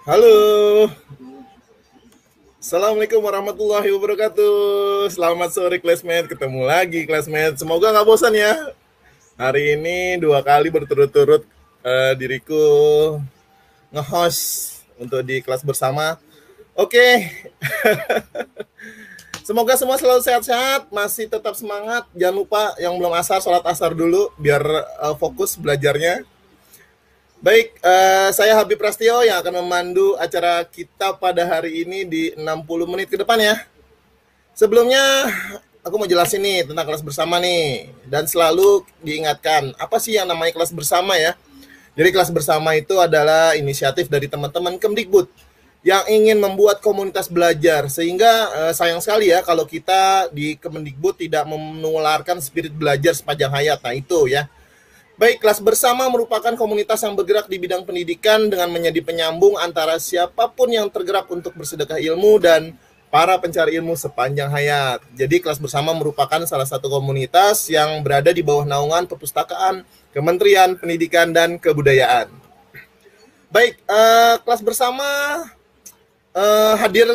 Halo, Assalamualaikum warahmatullahi wabarakatuh. Selamat sore classmate, ketemu lagi classmate. Semoga nggak bosan ya. Hari ini 2 kali berturut-turut diriku nge-host untuk di kelas bersama. Oke, semoga semua selalu sehat-sehat, masih tetap semangat. Jangan lupa yang belum asar, sholat asar dulu biar fokus belajarnya. Baik, saya Habib Prastio yang akan memandu acara kita pada hari ini di 60 menit ke depan ya. Sebelumnya, aku mau jelasin nih tentang kelas bersama nih. Dan selalu diingatkan, apa sih yang namanya kelas bersama ya? Jadi kelas bersama itu adalah inisiatif dari teman-teman Kemdikbud yang ingin membuat komunitas belajar. Sehingga sayang sekali ya kalau kita di Kemdikbud tidak menularkan spirit belajar sepanjang hayat. Nah itu ya. Baik, kelas bersama merupakan komunitas yang bergerak di bidang pendidikan dengan menjadi penyambung antara siapapun yang tergerak untuk bersedekah ilmu dan para pencari ilmu sepanjang hayat. Jadi kelas bersama merupakan salah satu komunitas yang berada di bawah naungan perpustakaan, Kementerian Pendidikan dan Kebudayaan. Baik, kelas bersama hadir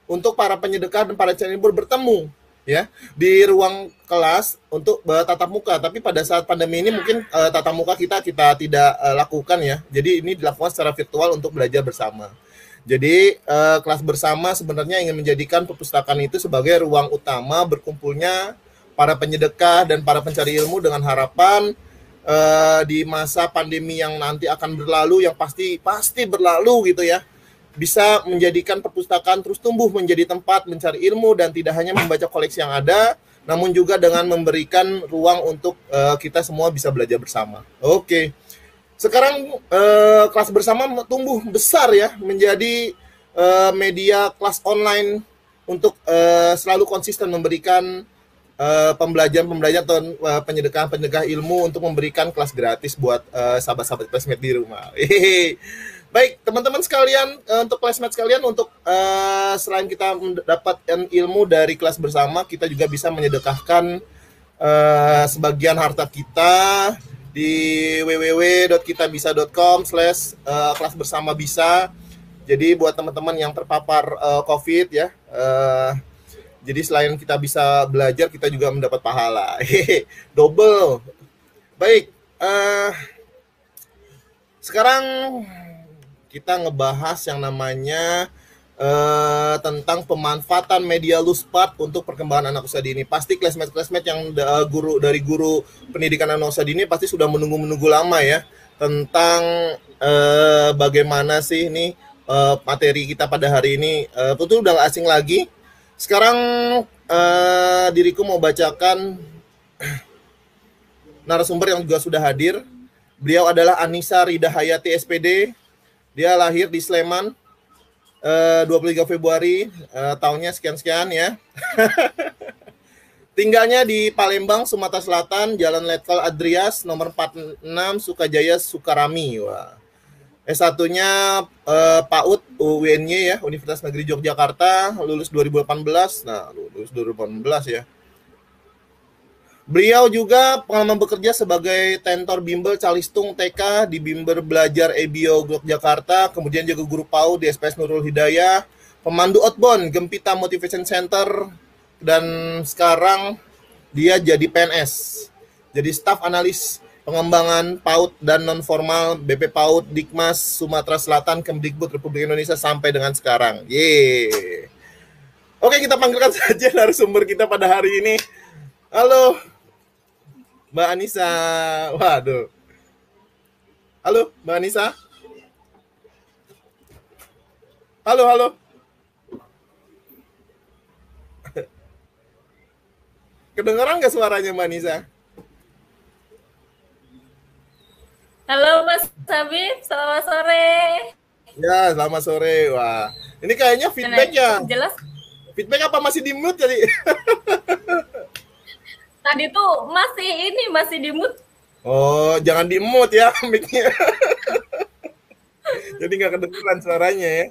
untuk para penyedekah dan para pencari ilmu bertemu ya di ruang kelas untuk tatap muka, tapi pada saat pandemi ini mungkin tatap muka kita tidak lakukan ya, jadi ini dilakukan secara virtual untuk belajar bersama. Jadi kelas bersama sebenarnya ingin menjadikan perpustakaan itu sebagai ruang utama berkumpulnya para penyedekah dan para pencari ilmu dengan harapan di masa pandemi yang nanti akan berlalu, yang pasti berlalu gitu ya, bisa menjadikan perpustakaan terus tumbuh menjadi tempat mencari ilmu dan tidak hanya membaca koleksi yang ada, namun juga dengan memberikan ruang untuk kita semua bisa belajar bersama. Oke, sekarang kelas bersama tumbuh besar ya menjadi media kelas online untuk selalu konsisten memberikan pembelajaran atau penyedekah ilmu untuk memberikan kelas gratis buat sahabat-sahabat classmate di rumah. Hehehe. Baik, teman-teman sekalian, untuk classmate sekalian, untuk selain kita mendapatkan ilmu dari kelas bersama, kita juga bisa menyedekahkan sebagian harta kita di www.kitabisa.com/kelas bersama bisa. Jadi buat teman-teman yang terpapar COVID ya, jadi selain kita bisa belajar, kita juga mendapat pahala. Double. Baik, sekarang kita ngebahas yang namanya tentang pemanfaatan media Luspad untuk perkembangan anak usia dini. Pasti classmate yang dari guru pendidikan anak usia dini pasti sudah menunggu lama ya tentang bagaimana sih ini materi kita pada hari ini. Tentu udah gak asing lagi. Sekarang diriku mau bacakan narasumber yang juga sudah hadir. Beliau adalah Anissa Rida Hayati SPD. Dia lahir di Sleman 23 Februari tahunnya sekian-sekian ya. Tinggalnya di Palembang, Sumatera Selatan, Jalan Letkol Adrias, nomor 46, Sukajaya, Sukarami. Wah. S1-nya PAUD UNY ya, Universitas Negeri Yogyakarta, lulus 2018. Nah, lulus 2018 ya. Beliau juga pengalaman bekerja sebagai tentor bimbel Calistung TK di Bimbel Belajar EBIO Yogyakarta, kemudian juga guru PAUD di SPS Nurul Hidayah, pemandu outbound Gempita Motivation Center, dan sekarang dia jadi PNS, jadi staf analis pengembangan PAUD dan non-formal BP PAUD Dikmas Sumatera Selatan Kemdikbud Republik Indonesia sampai dengan sekarang. Yeay. Oke, kita panggilkan saja narasumber kita pada hari ini. Halo, Mbak Anissa. Waduh. Halo, Mbak Anissa. Halo. Kedengeran nggak suaranya Mbak Anissa? Halo Mas Habib, selamat sore. Ya, selamat sore. Wah, ini kayaknya feedbacknya. Jelas. Feedback apa masih di mute tadi? Tadi tuh masih di mute. Oh, jangan di mute ya mic-nya. Jadi nggak kedengeran suaranya ya.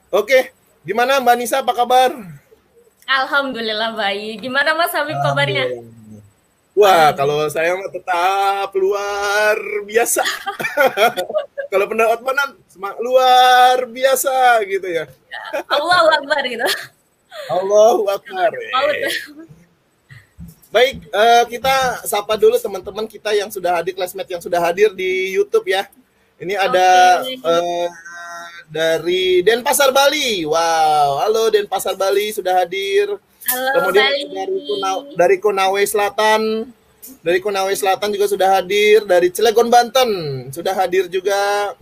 Oke, gimana Mbak Anissa, apa kabar? Alhamdulillah baik. Gimana Mas Habib kabarnya? Wah, kalau saya mah tetap luar biasa. Kalau pendapat mana luar biasa gitu ya. Allahu Akbar gitu. Allahu Akbar. Paut. Baik, kita sapa dulu teman-teman kita yang sudah hadir, classmate yang sudah hadir di YouTube ya. Ini ada Oke. dari Denpasar Bali. Wow, halo Denpasar Bali sudah hadir. Halo Kemudian Bali. dari Konawe Selatan, dari Konawe Selatan juga sudah hadir. Dari Cilegon Banten sudah hadir juga.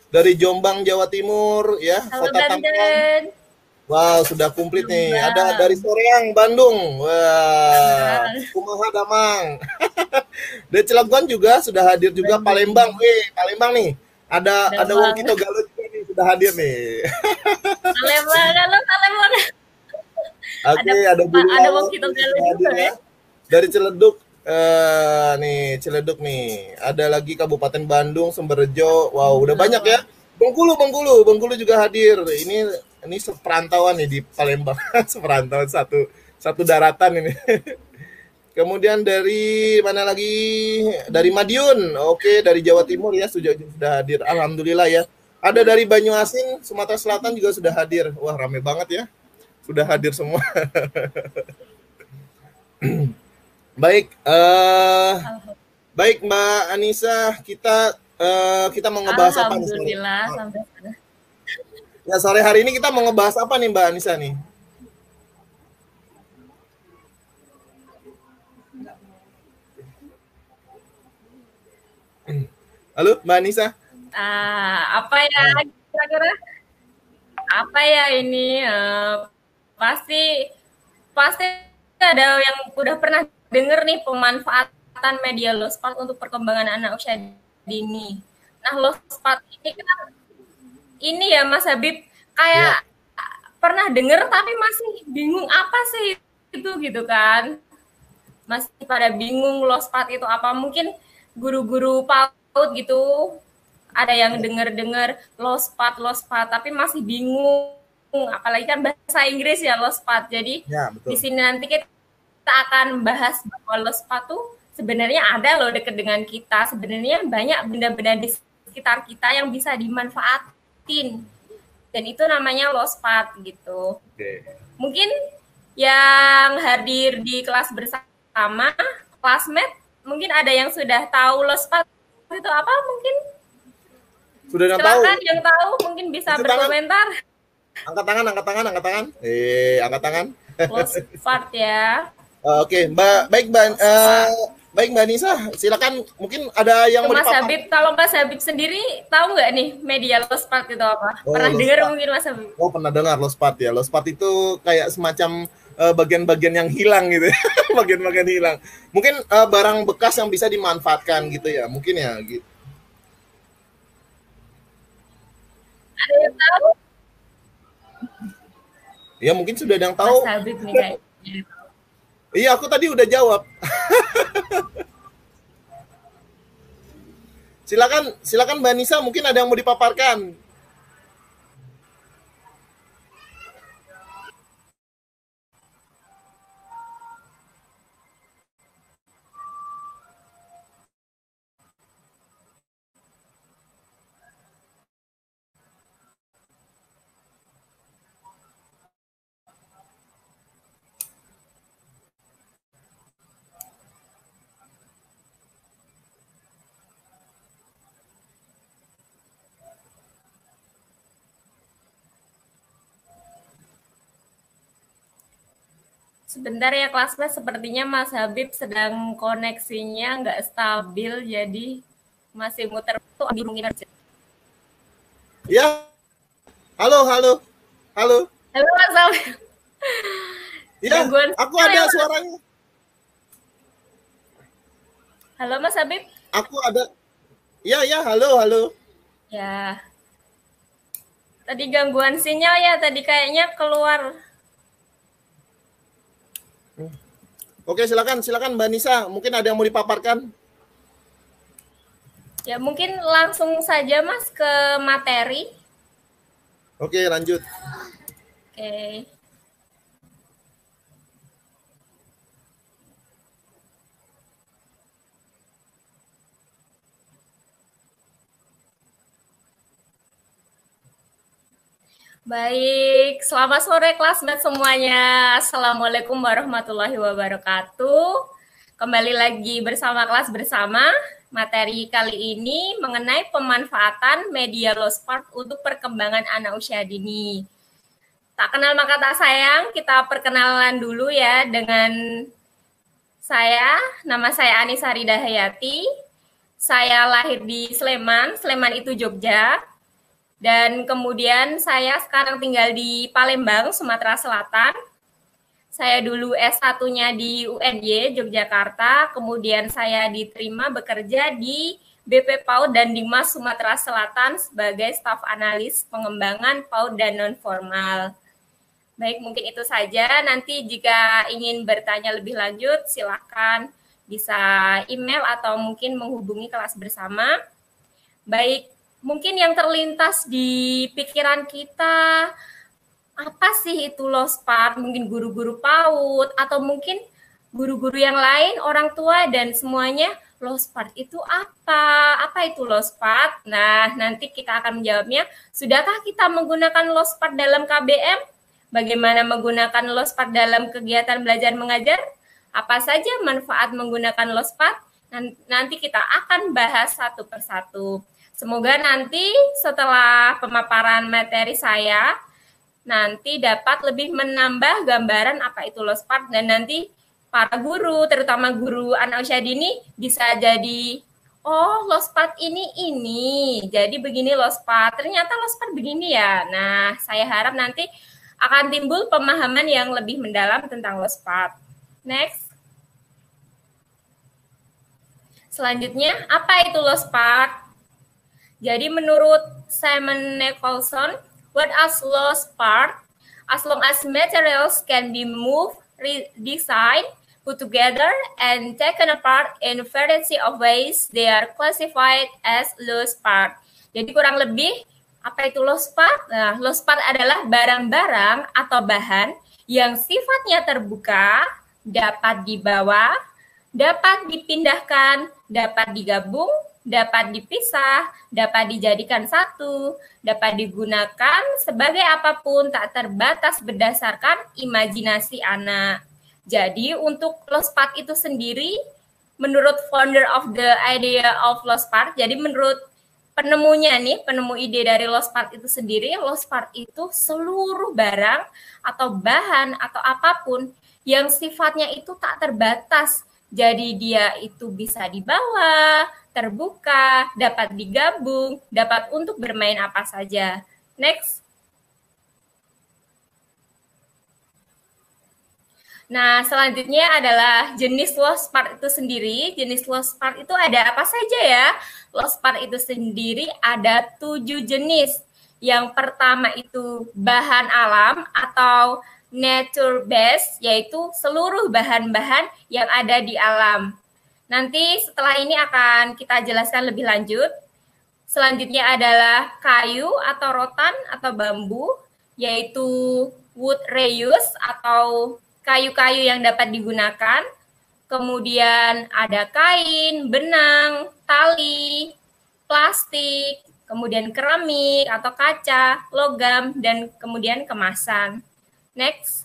Dari Jombang Jawa Timur ya, Halo Kota Tangerang. Banten. Wow, sudah komplit nih. Ada Jombang. dari Soreang, Bandung. Wah, Nah, kumaha damang. Dari Cilegon juga sudah hadir juga. Palembang. Wih, Palembang nih. Ada Wong Jombang. Kito Galuh juga nih sudah hadir nih. Palembang, halo Palembang. Oke, ada Bulu Ada Laut Wong Kito sudah Galuh hadir juga ya. ya. Dari Ciledug nih, Ciledug nih. Ada lagi Kabupaten Bandung, Sumberjo. Wow, udah banyak ya. Bengkulu juga hadir. Ini seperantauan nih di Palembang. Seperantauan satu daratan ini. Kemudian dari mana lagi? Dari Madiun. Oke, dari Jawa Timur ya sudah hadir. Alhamdulillah ya. Ada dari Banyuasin, Sumatera Selatan juga sudah hadir. Wah, rame banget ya. Sudah hadir semua. Baik, baik Mbak Anissa, kita mau ngebahas apa nih sore? Alhamdulillah sampai sana. Ya sore hari ini kita mau ngebahas apa nih Mbak Anissa nih? Halo Mbak Anissa? Apa ya kira-kira? Apa ya ini? Pasti pasti ada yang udah pernah denger nih pemanfaatan media Lospat untuk perkembangan anak usia dini. Nah, Lospat ini kan ini ya Mas Habib kayak Ya, pernah denger tapi masih bingung apa sih itu gitu kan. Masih pada bingung Lospat itu apa. Mungkin guru-guru PAUD gitu ada yang denger-denger Lospat tapi masih bingung. Apalagi kan bahasa Inggris ya Lospat. Jadi ya di betul. sini nanti kita akan bahas bahwa Lospat tuh sebenarnya ada loh deket dengan kita. Sebenarnya banyak benda-benda di sekitar kita yang bisa dimanfaatin. Dan itu namanya Lospat gitu. Oke. Mungkin yang hadir di kelas bersama, classmate, mungkin ada yang sudah tahu Lospat itu apa mungkin? Sudah yang tahu? Silakan yang tahu mungkin bisa Angkat tangan. berkomentar. Angkat tangan. Angkat tangan. Lospat ya. Oke, baik Mbak Anissa, silakan mungkin ada yang mau Mas dipaparkan. Habib, kalau Mas Habib sendiri tahu nggak nih media Lospat itu apa? Oh, Pernah dengar Lospat. mungkin Mas Habib? Oh, pernah dengar Lospat ya. Lospat itu kayak semacam bagian-bagian yang hilang gitu. Bagian-bagian hilang. Mungkin barang bekas yang bisa dimanfaatkan gitu ya. Mungkin ya gitu. Ada yang tahu? Ya mungkin sudah ada yang Mas tahu. Habib nih kayaknya. Iya, aku tadi udah jawab. Silakan Mbak Nisa, mungkin ada yang mau dipaparkan. Sebentar ya classmate, sepertinya Mas Habib sedang koneksinya nggak stabil, jadi masih muter tuh mungkin aja. Ya, halo. Halo Mas Habib. Ya, Gangguan aku sinyal ya, ada Mas? suaranya. Halo Mas Habib. Aku ada. Ya, halo. Ya, tadi gangguan sinyal ya, tadi kayaknya keluar. Oke, silakan Mbak Nisa, mungkin ada yang mau dipaparkan. Ya, mungkin langsung saja Mas ke materi. Oke, lanjut. Oke. Baik, selamat sore classmate semuanya. Assalamualaikum warahmatullahi wabarakatuh. Kembali lagi bersama kelas bersama. Materi kali ini mengenai pemanfaatan media low spark untuk perkembangan anak usia dini. Tak kenal maka tak sayang, kita perkenalan dulu ya dengan saya. Nama saya Anissa Rida Hayati. Saya lahir di Sleman, Sleman itu Jogja. Dan kemudian saya sekarang tinggal di Palembang, Sumatera Selatan. Saya dulu S1-nya di UNY, Yogyakarta. Kemudian saya diterima bekerja di BP PAUD dan Dimas Sumatera Selatan sebagai staf analis pengembangan PAUD dan non-formal. Baik, mungkin itu saja. Nanti jika ingin bertanya lebih lanjut, silakan bisa email atau mungkin menghubungi kelas bersama. Baik, mungkin yang terlintas di pikiran kita, apa sih itu low spark? Mungkin guru-guru PAUD atau mungkin guru-guru yang lain, orang tua dan semuanya, low spark itu apa? Apa itu low spark? Nah, nanti kita akan menjawabnya. Sudahkah kita menggunakan low spark dalam KBM? Bagaimana menggunakan low spark dalam kegiatan belajar mengajar? Apa saja manfaat menggunakan low spark? Nanti kita akan bahas satu persatu. Semoga nanti setelah pemaparan materi saya, nanti dapat lebih menambah gambaran apa itu low spark dan nanti para guru, terutama guru anak usia dini, bisa jadi, oh low spark ini, jadi begini low spark, ternyata low spark begini ya. Nah, saya harap nanti akan timbul pemahaman yang lebih mendalam tentang low spark. Next. Selanjutnya, apa itu low spark? Jadi menurut Simon Nicholson, what is low spark? As long as materials can be moved, redesigned, put together, and taken apart in variety of ways, they are classified as low spark. Jadi kurang lebih, apa itu low spark? Nah, low spark adalah barang-barang atau bahan yang sifatnya terbuka, dapat dibawa, dapat dipindahkan, dapat digabung, dapat dipisah, dapat dijadikan satu, dapat digunakan sebagai apapun tak terbatas berdasarkan imajinasi anak. Jadi untuk low spark itu sendiri, menurut founder of the idea of low spark, jadi menurut penemunya nih, penemu ide dari low spark itu sendiri, low spark itu seluruh barang atau bahan atau apapun yang sifatnya itu tak terbatas. Jadi dia itu bisa dibawa, terbuka, dapat digabung, dapat untuk bermain apa saja. Next. Nah, selanjutnya adalah jenis low spark itu sendiri. Jenis low spark itu ada apa saja ya? Low spark itu sendiri ada 7 jenis. Yang pertama itu bahan alam atau nature based, yaitu seluruh bahan-bahan yang ada di alam. Nanti setelah ini akan kita jelaskan lebih lanjut. Selanjutnya adalah kayu atau rotan atau bambu, yaitu wood reuse atau kayu-kayu yang dapat digunakan. Kemudian ada kain, benang, tali, plastik, kemudian keramik atau kaca, logam, dan kemudian kemasan. Next.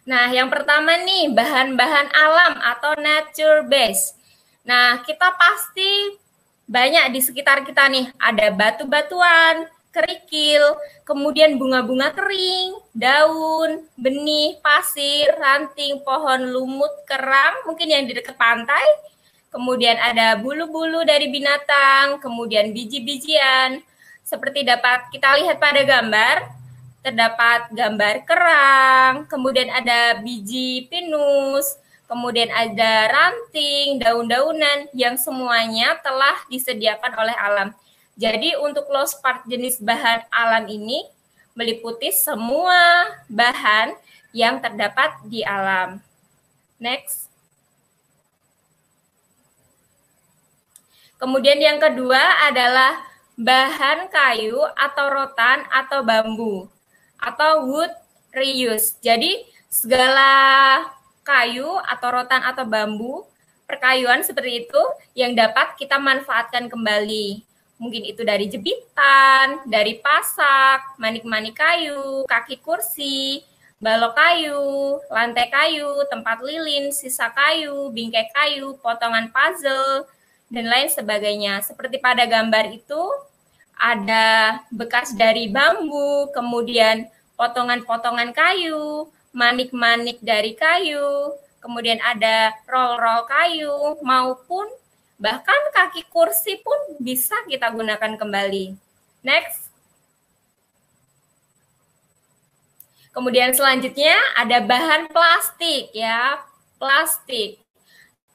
Nah, yang pertama nih, bahan-bahan alam atau nature based. Nah, kita pasti banyak di sekitar kita nih, ada batu-batuan, kerikil, kemudian bunga-bunga kering, daun, benih, pasir, ranting, pohon lumut, kerang, mungkin yang di dekat pantai. Kemudian ada bulu-bulu dari binatang, kemudian biji-bijian. Seperti dapat kita lihat pada gambar, terdapat gambar kerang, kemudian ada biji pinus, kemudian ada ranting, daun-daunan yang semuanya telah disediakan oleh alam. Jadi untuk low spark jenis bahan alam ini meliputi semua bahan yang terdapat di alam. Next. Kemudian yang kedua adalah bahan kayu atau rotan atau bambu atau wood reuse. Jadi segala kayu atau rotan atau bambu perkayuan seperti itu yang dapat kita manfaatkan kembali. Mungkin itu dari jepitan, dari pasak, manik-manik kayu, kaki kursi, balok kayu, lantai kayu, tempat lilin, sisa kayu, bingkai kayu, potongan puzzle, dan lain sebagainya. Seperti pada gambar itu, ada bekas dari bambu, kemudian potongan-potongan kayu, manik-manik dari kayu, kemudian ada roll-roll kayu, maupun bahkan kaki kursi pun bisa kita gunakan kembali. Next. Kemudian selanjutnya ada bahan plastik ya, plastik.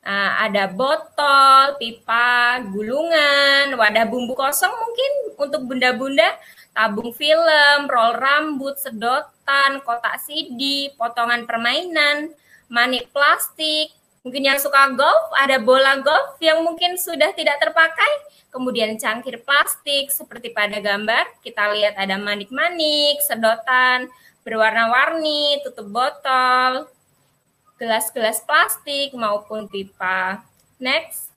Nah, ada botol, pipa, gulungan, wadah bumbu kosong mungkin untuk bunda-bunda, tabung film, roll rambut, sedotan, kotak CD, potongan permainan, manik plastik. Mungkin yang suka golf, ada bola golf yang mungkin sudah tidak terpakai. Kemudian cangkir plastik seperti pada gambar. Kita lihat ada manik-manik, sedotan, berwarna-warni, tutup botol, gelas-gelas plastik maupun pipa. Next.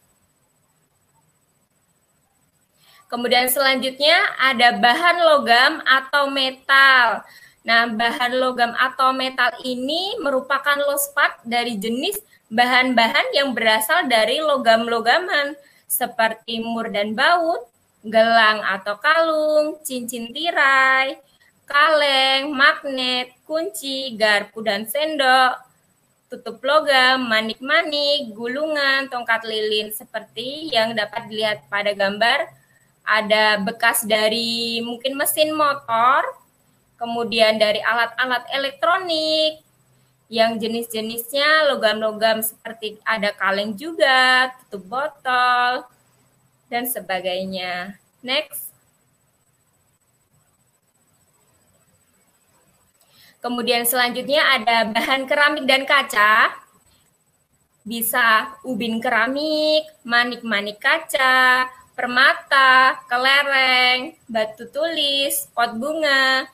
Kemudian selanjutnya ada bahan logam atau metal. Nah, bahan logam atau metal ini merupakan lospat dari jenis bahan-bahan yang berasal dari logam-logaman seperti mur dan baut, gelang atau kalung, cincin tirai, kaleng, magnet, kunci, garpu dan sendok, tutup logam, manik-manik, gulungan, tongkat lilin seperti yang dapat dilihat pada gambar. Ada bekas dari mungkin mesin motor, kemudian dari alat-alat elektronik, yang jenis-jenisnya logam-logam seperti ada kaleng juga, tutup botol, dan sebagainya. Next. Kemudian selanjutnya ada bahan keramik dan kaca. Bisa ubin keramik, manik-manik kaca, permata, kelereng, batu tulis, pot bunga,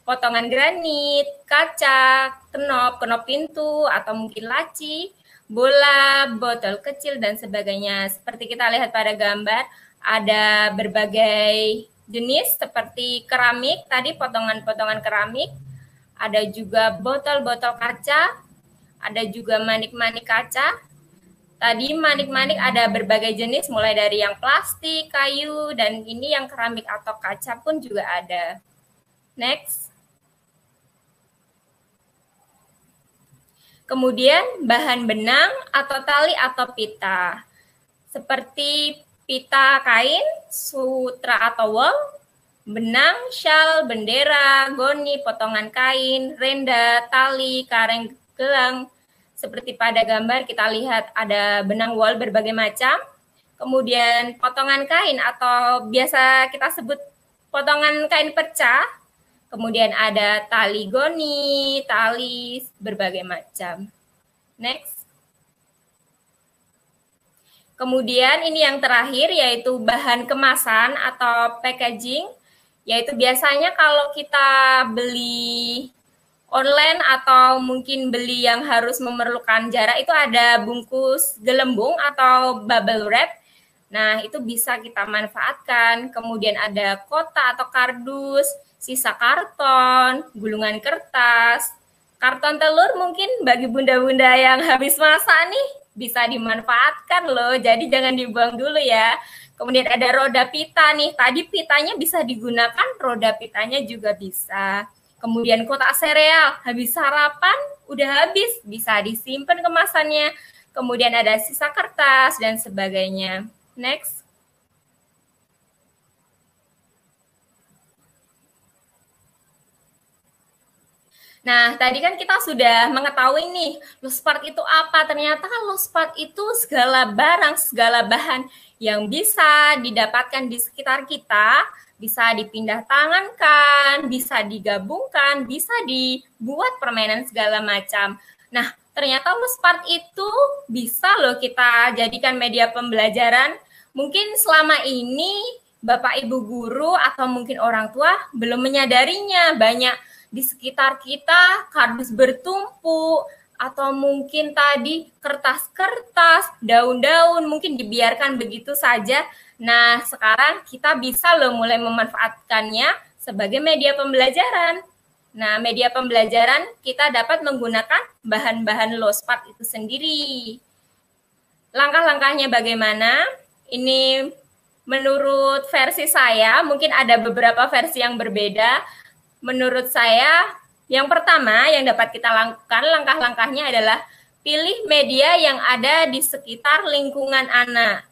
potongan granit, kaca, kenop pintu, atau mungkin laci, bola, botol kecil, dan sebagainya. Seperti kita lihat pada gambar, ada berbagai jenis seperti keramik, tadi potongan-potongan keramik, ada juga botol-botol kaca, ada juga manik-manik kaca. Tadi manik-manik ada berbagai jenis, mulai dari yang plastik, kayu, dan ini yang keramik atau kaca pun juga ada. Next. Kemudian bahan benang atau tali atau pita. Seperti pita kain, sutra atau wol, benang, syal, bendera, goni, potongan kain, renda, tali, kareng, gelang. Seperti pada gambar kita lihat ada benang wol berbagai macam. Kemudian potongan kain atau biasa kita sebut potongan kain pecah. Kemudian ada tali goni, tali berbagai macam. Next. Kemudian ini yang terakhir yaitu bahan kemasan atau packaging. Yaitu biasanya kalau kita beli online atau mungkin beli yang harus memerlukan jarak itu ada bungkus gelembung atau bubble wrap. Nah, itu bisa kita manfaatkan. Kemudian ada kotak atau kardus, sisa karton, gulungan kertas, karton telur mungkin bagi bunda-bunda yang habis masak nih bisa dimanfaatkan loh. Jadi jangan dibuang dulu ya. Kemudian ada roda pita nih. Tadi pitanya bisa digunakan, roda pitanya juga bisa. Kemudian kotak sereal, habis sarapan, udah habis, bisa disimpan kemasannya. Kemudian ada sisa kertas dan sebagainya. Next. Nah, tadi kan kita sudah mengetahui nih, lost part itu apa? Ternyata lost part itu segala barang, segala bahan yang bisa didapatkan di sekitar kita, bisa dipindah tangankan, bisa digabungkan, bisa dibuat permainan segala macam. Nah, ternyata lost part itu bisa loh kita jadikan media pembelajaran. Mungkin selama ini Bapak Ibu guru atau mungkin orang tua belum menyadarinya, banyak di sekitar kita kardus bertumpuk, atau mungkin tadi kertas-kertas, daun-daun, mungkin dibiarkan begitu saja. Nah, sekarang kita bisa loh mulai memanfaatkannya sebagai media pembelajaran. Nah, media pembelajaran kita dapat menggunakan bahan-bahan low spark itu sendiri. Langkah-langkahnya bagaimana? Ini menurut versi saya, mungkin ada beberapa versi yang berbeda. Menurut saya, yang pertama yang dapat kita lakukan langkah-langkahnya adalah pilih media yang ada di sekitar lingkungan anak.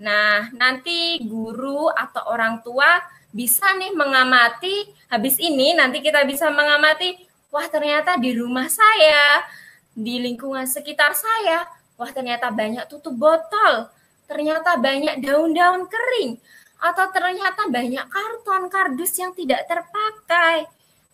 Nah, nanti guru atau orang tua bisa nih mengamati, habis ini nanti kita bisa mengamati, wah ternyata di rumah saya, di lingkungan sekitar saya, wah ternyata banyak tutup botol, ternyata banyak daun-daun kering, atau ternyata banyak karton, kardus yang tidak terpakai.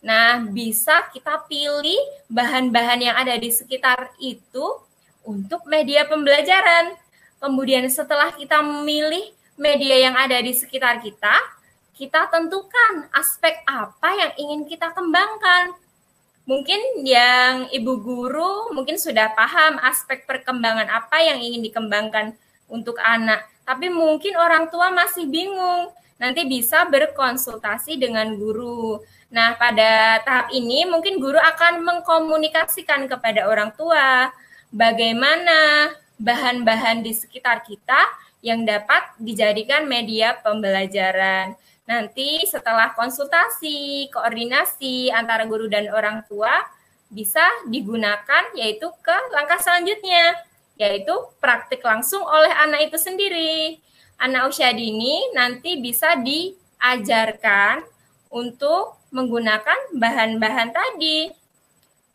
Nah, bisa kita pilih bahan-bahan yang ada di sekitar itu untuk media pembelajaran. Kemudian setelah kita memilih media yang ada di sekitar kita tentukan aspek apa yang ingin kita kembangkan. Mungkin yang ibu guru mungkin sudah paham aspek perkembangan apa yang ingin dikembangkan untuk anak. Tapi mungkin orang tua masih bingung. Nanti bisa berkonsultasi dengan guru. Nah, pada tahap ini mungkin guru akan mengkomunikasikan kepada orang tua bagaimana bahan-bahan di sekitar kita yang dapat dijadikan media pembelajaran. Nanti setelah konsultasi, koordinasi antara guru dan orang tua bisa digunakan yaitu ke langkah selanjutnya, yaitu praktik langsung oleh anak itu sendiri. Anak usia dini nanti bisa diajarkan untuk menggunakan bahan-bahan tadi.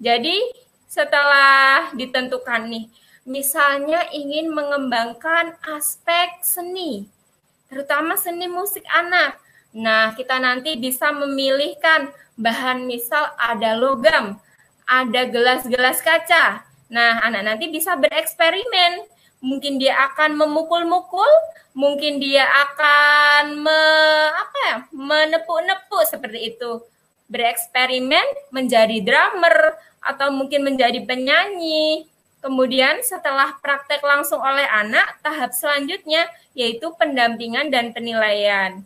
Jadi setelah ditentukan nih, misalnya ingin mengembangkan aspek seni, terutama seni musik anak. Nah, kita nanti bisa memilihkan bahan, misal ada logam, ada gelas-gelas kaca. Nah, anak nanti bisa bereksperimen. Mungkin dia akan memukul-mukul, mungkin dia akan menepuk-nepuk seperti itu. Bereksperimen menjadi drummer atau mungkin menjadi penyanyi. Kemudian setelah praktek langsung oleh anak, tahap selanjutnya yaitu pendampingan dan penilaian.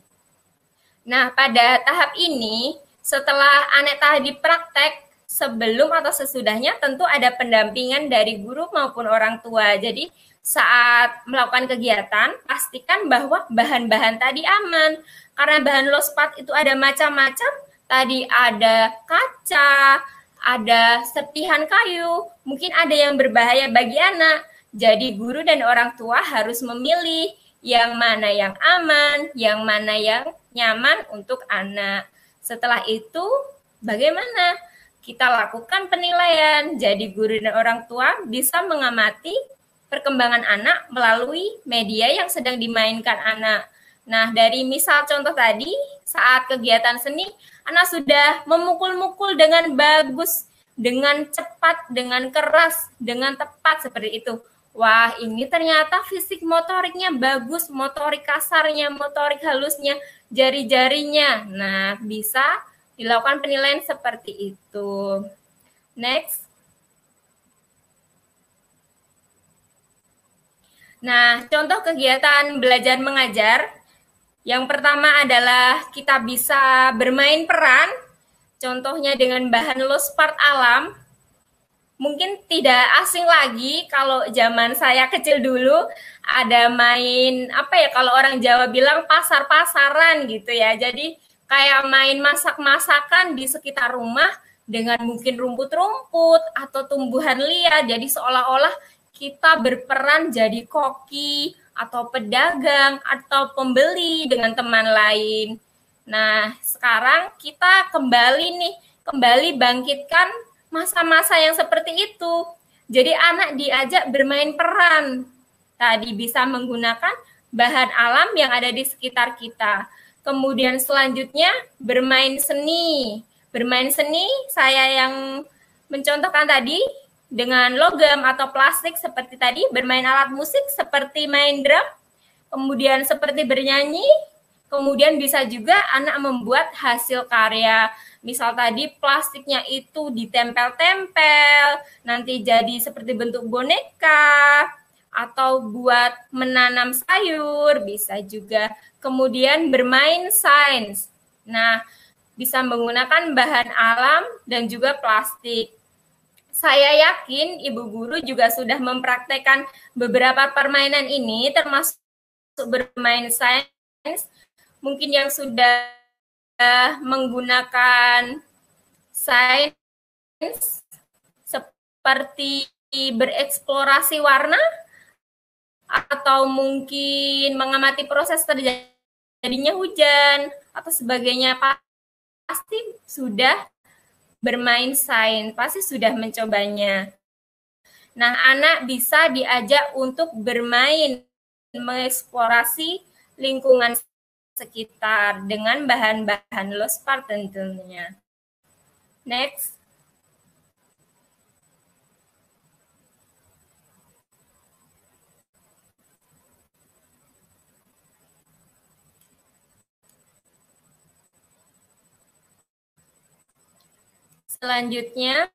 Nah, pada tahap ini, setelah anak tadi praktek, sebelum atau sesudahnya tentu ada pendampingan dari guru maupun orang tua. Jadi, saat melakukan kegiatan, pastikan bahwa bahan-bahan tadi aman. Karena bahan low spark itu ada macam-macam. Tadi ada kaca, ada serpihan kayu, mungkin ada yang berbahaya bagi anak. Jadi guru dan orang tua harus memilih yang mana yang aman, yang mana yang nyaman untuk anak. Setelah itu, bagaimana? Kita lakukan penilaian. Jadi guru dan orang tua bisa mengamati perkembangan anak melalui media yang sedang dimainkan anak. Nah, dari misal contoh tadi, saat kegiatan seni, anak sudah memukul-mukul dengan bagus, dengan cepat, dengan keras, dengan tepat seperti itu. Wah, ini ternyata fisik motoriknya bagus, motorik kasarnya, motorik halusnya, jari-jarinya. Nah, bisa dilakukan penilaian seperti itu. Next. Nah, contoh kegiatan belajar mengajar. Yang pertama adalah kita bisa bermain peran. Contohnya dengan bahan low spark alam. Mungkin tidak asing lagi kalau zaman saya kecil dulu ada main kalau orang Jawa bilang pasar-pasaran gitu ya. Jadi kayak main masak-masakan di sekitar rumah dengan mungkin rumput-rumput atau tumbuhan liar. Jadi seolah-olah kita berperan jadi koki atau pedagang atau pembeli dengan teman lain. Nah, sekarang kita kembali bangkitkan masa-masa yang seperti itu. Jadi anak diajak bermain peran. Tadi bisa menggunakan bahan alam yang ada di sekitar kita. Kemudian selanjutnya bermain seni. Bermain seni saya yang mencontohkan tadi dengan logam atau plastik seperti tadi, bermain alat musik seperti main drum, kemudian seperti bernyanyi, Kemudian bisa juga anak membuat hasil karya, misal tadi plastiknya itu ditempel-tempel, nanti jadi seperti bentuk boneka, atau buat menanam sayur, bisa juga. Kemudian bermain sains. Nah, bisa menggunakan bahan alam dan juga plastik. Saya yakin ibu guru juga sudah mempraktekkan beberapa permainan ini, termasuk bermain sains, mungkin yang sudah menggunakan sains seperti bereksplorasi warna, atau mungkin mengamati proses terjadinya hujan, atau sebagainya. Pasti sudah bermain sains, pasti sudah mencobanya. Nah, anak bisa diajak untuk bermain, mengeksplorasi lingkungan sekitar dengan bahan-bahan low spark tentunya. Next. Selanjutnya,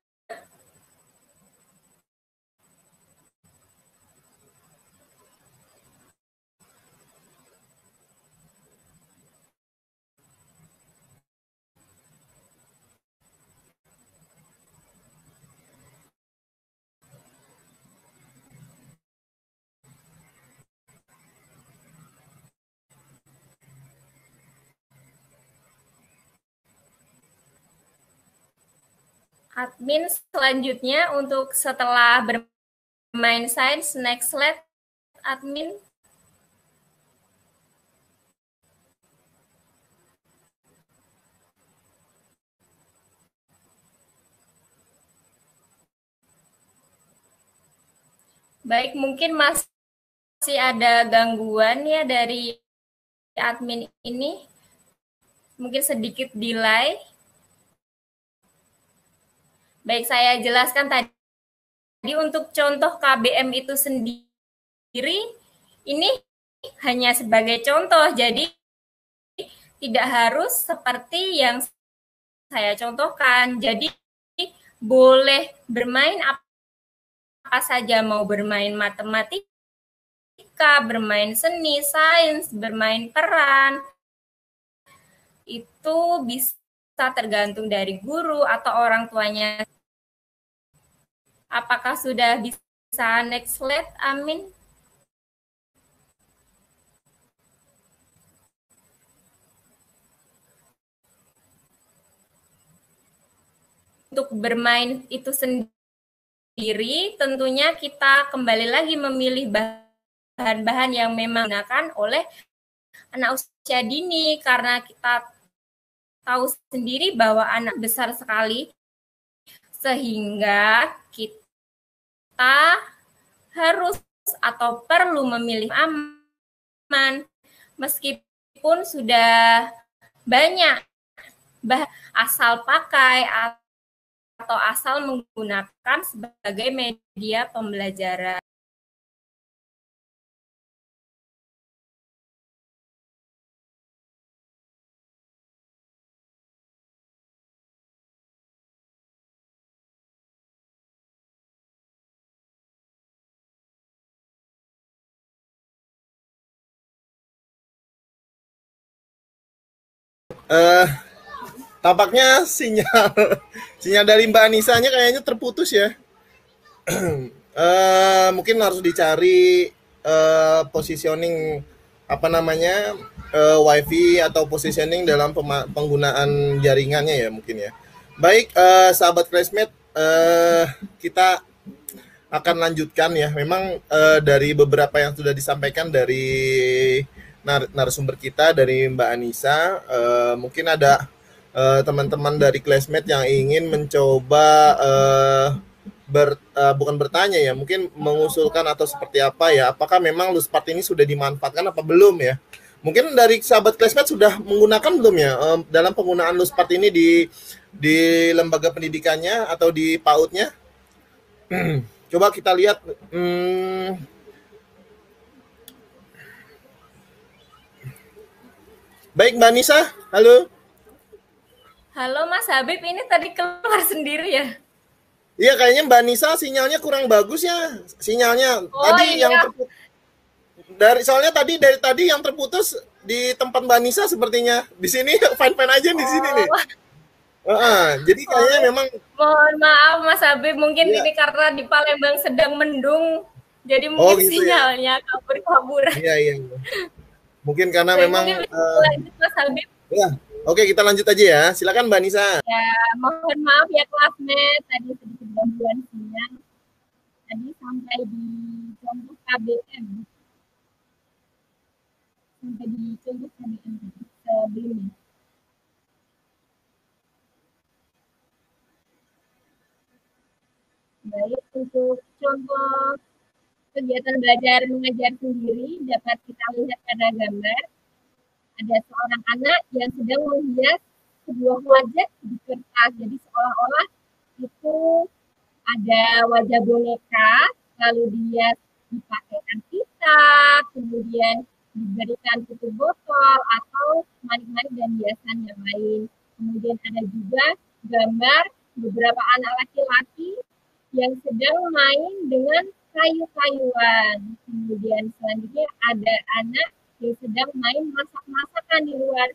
admin selanjutnya untuk setelah bermain sains, next slide, admin. Baik, mungkin masih ada gangguan ya dari admin ini. Mungkin sedikit delay. Baik, saya jelaskan tadi untuk contoh KBM itu sendiri, ini hanya sebagai contoh, jadi tidak harus seperti yang saya contohkan. Jadi boleh bermain apa saja, mau bermain matematika, bermain seni, sains, bermain peran. Itu bisa tergantung dari guru atau orang tuanya. Apakah sudah bisa next slide, Amin? Untuk bermain itu sendiri, tentunya kita kembali lagi memilih bahan-bahan yang memang digunakan oleh anak usia dini, karena kita tahu sendiri bahwa anak besar sekali, sehingga kita harus atau perlu memilih aman, meskipun sudah banyak asal pakai atau asal menggunakan sebagai media pembelajaran. Tampaknya sinyal dari Mbak Anisanya kayaknya terputus ya. Mungkin harus dicari positioning apa namanya WiFi atau positioning dalam penggunaan jaringannya ya mungkin ya. Baik, sahabat classmate, kita akan lanjutkan ya. Memang dari beberapa yang sudah disampaikan dari narasumber kita, dari Mbak Anissa, mungkin ada teman-teman dari classmate yang ingin mencoba bukan bertanya ya, mungkin mengusulkan atau seperti apa ya, apakah memang Luspart ini sudah dimanfaatkan apa belum ya. Mungkin dari sahabat classmate sudah menggunakan belum ya dalam penggunaan Luspart ini di lembaga pendidikannya atau di PAUD-nya. Coba kita lihat. Baik Mbak Nisa, halo. Halo Mas Habib, ini tadi keluar sendiri ya? Iya kayaknya Mbak Nisa sinyalnya kurang bagus ya. Sinyalnya Oh tadi yang iya, terputus dari soalnya dari tadi yang terputus di tempat Mbak Nisa sepertinya. Di sini fine-fine aja di sini nih. oh, Jadi kayaknya oh, memang mohon maaf Mas Habib, mungkin iya. ini karena di Palembang sedang mendung, jadi Oh mungkin gitu ya. sinyalnya kabur-kabur. Iya iya. Iya. Mungkin karena Baik, memang mungkin bisa lanjut Mas Habib. ya. Oke, kita lanjut aja ya. Silakan Mbak Nisa. Ya, mohon maaf ya classmate, tadi sedikit gangguan sinyal. Tadi sampai di contoh KBM, sampai di contoh KBM tadi, sebelumnya. Baik, untuk contoh kegiatan belajar mengajar sendiri dapat kita lihat pada gambar. Ada seorang anak yang sedang menghias sebuah wajah di kertas. Jadi seolah-olah itu ada wajah boneka, lalu dia dipakaikan pita, kemudian diberikan tutup botol atau manik-manik dan hiasan yang lain. Kemudian ada juga gambar beberapa anak laki-laki yang sedang main dengan kayu-kayuan. Kemudian selanjutnya ada anak yang sedang main masak-masakan di luar.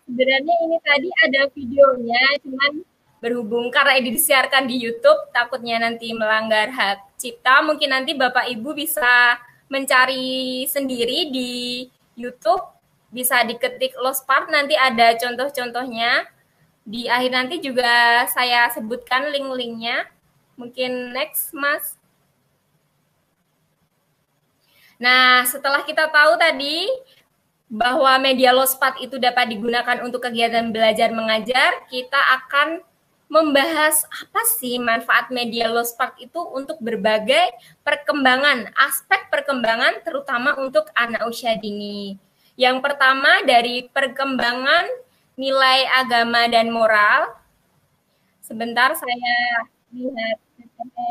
Sebenarnya ini tadi ada videonya, cuman berhubung karena ini disiarkan di YouTube, takutnya nanti melanggar hak cipta. Mungkin nanti Bapak Ibu bisa mencari sendiri di YouTube, bisa diketik Lost Part, nanti ada contoh-contohnya. Di akhir nanti juga saya sebutkan link-linknya. Mungkin next, Mas. Nah, setelah kita tahu tadi bahwa media lospat itu dapat digunakan untuk kegiatan belajar mengajar, kita akan membahas apa sih manfaat media lospat itu untuk berbagai perkembangan, aspek perkembangan terutama untuk anak usia dini. Yang pertama dari perkembangan nilai agama dan moral. Sebentar saya lihat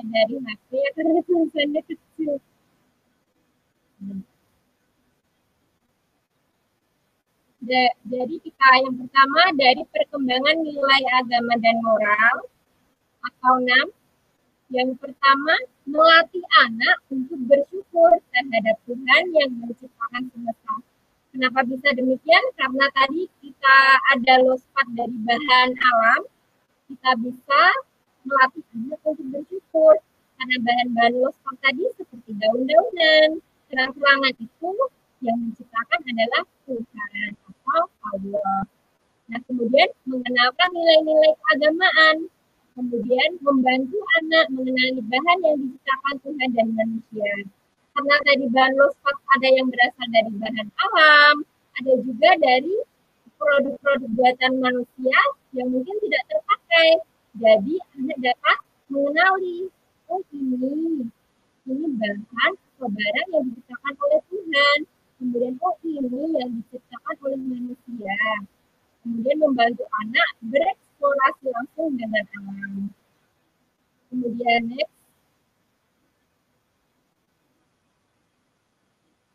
dari HP karena tulisannya kecil. Jadi kita yang pertama dari perkembangan nilai agama dan moral atau 6. Yang pertama, melatih anak untuk bersyukur terhadap Tuhan yang menciptakan semesta. Kenapa bisa demikian? Karena tadi kita ada lospat dari bahan alam, kita bisa melatih anak untuk bersyukur. Karena bahan-bahan lospat tadi seperti daun-daunan, terang-terangan itu yang menciptakan adalah Tuhan atau Allah. Nah, kemudian mengenalkan nilai-nilai keagamaan. Kemudian membantu anak mengenali bahan yang diciptakan Tuhan dan manusia. Karena tadi bahan lospat ada yang berasal dari bahan alam, ada juga dari produk-produk buatan manusia yang mungkin tidak terpakai. Jadi anak dapat mengenali, oh ini bahan atau barang yang diciptakan oleh Tuhan. Kemudian oh ini yang diciptakan oleh manusia. Kemudian membantu anak bereksplorasi langsung dengan alam. Kemudian next,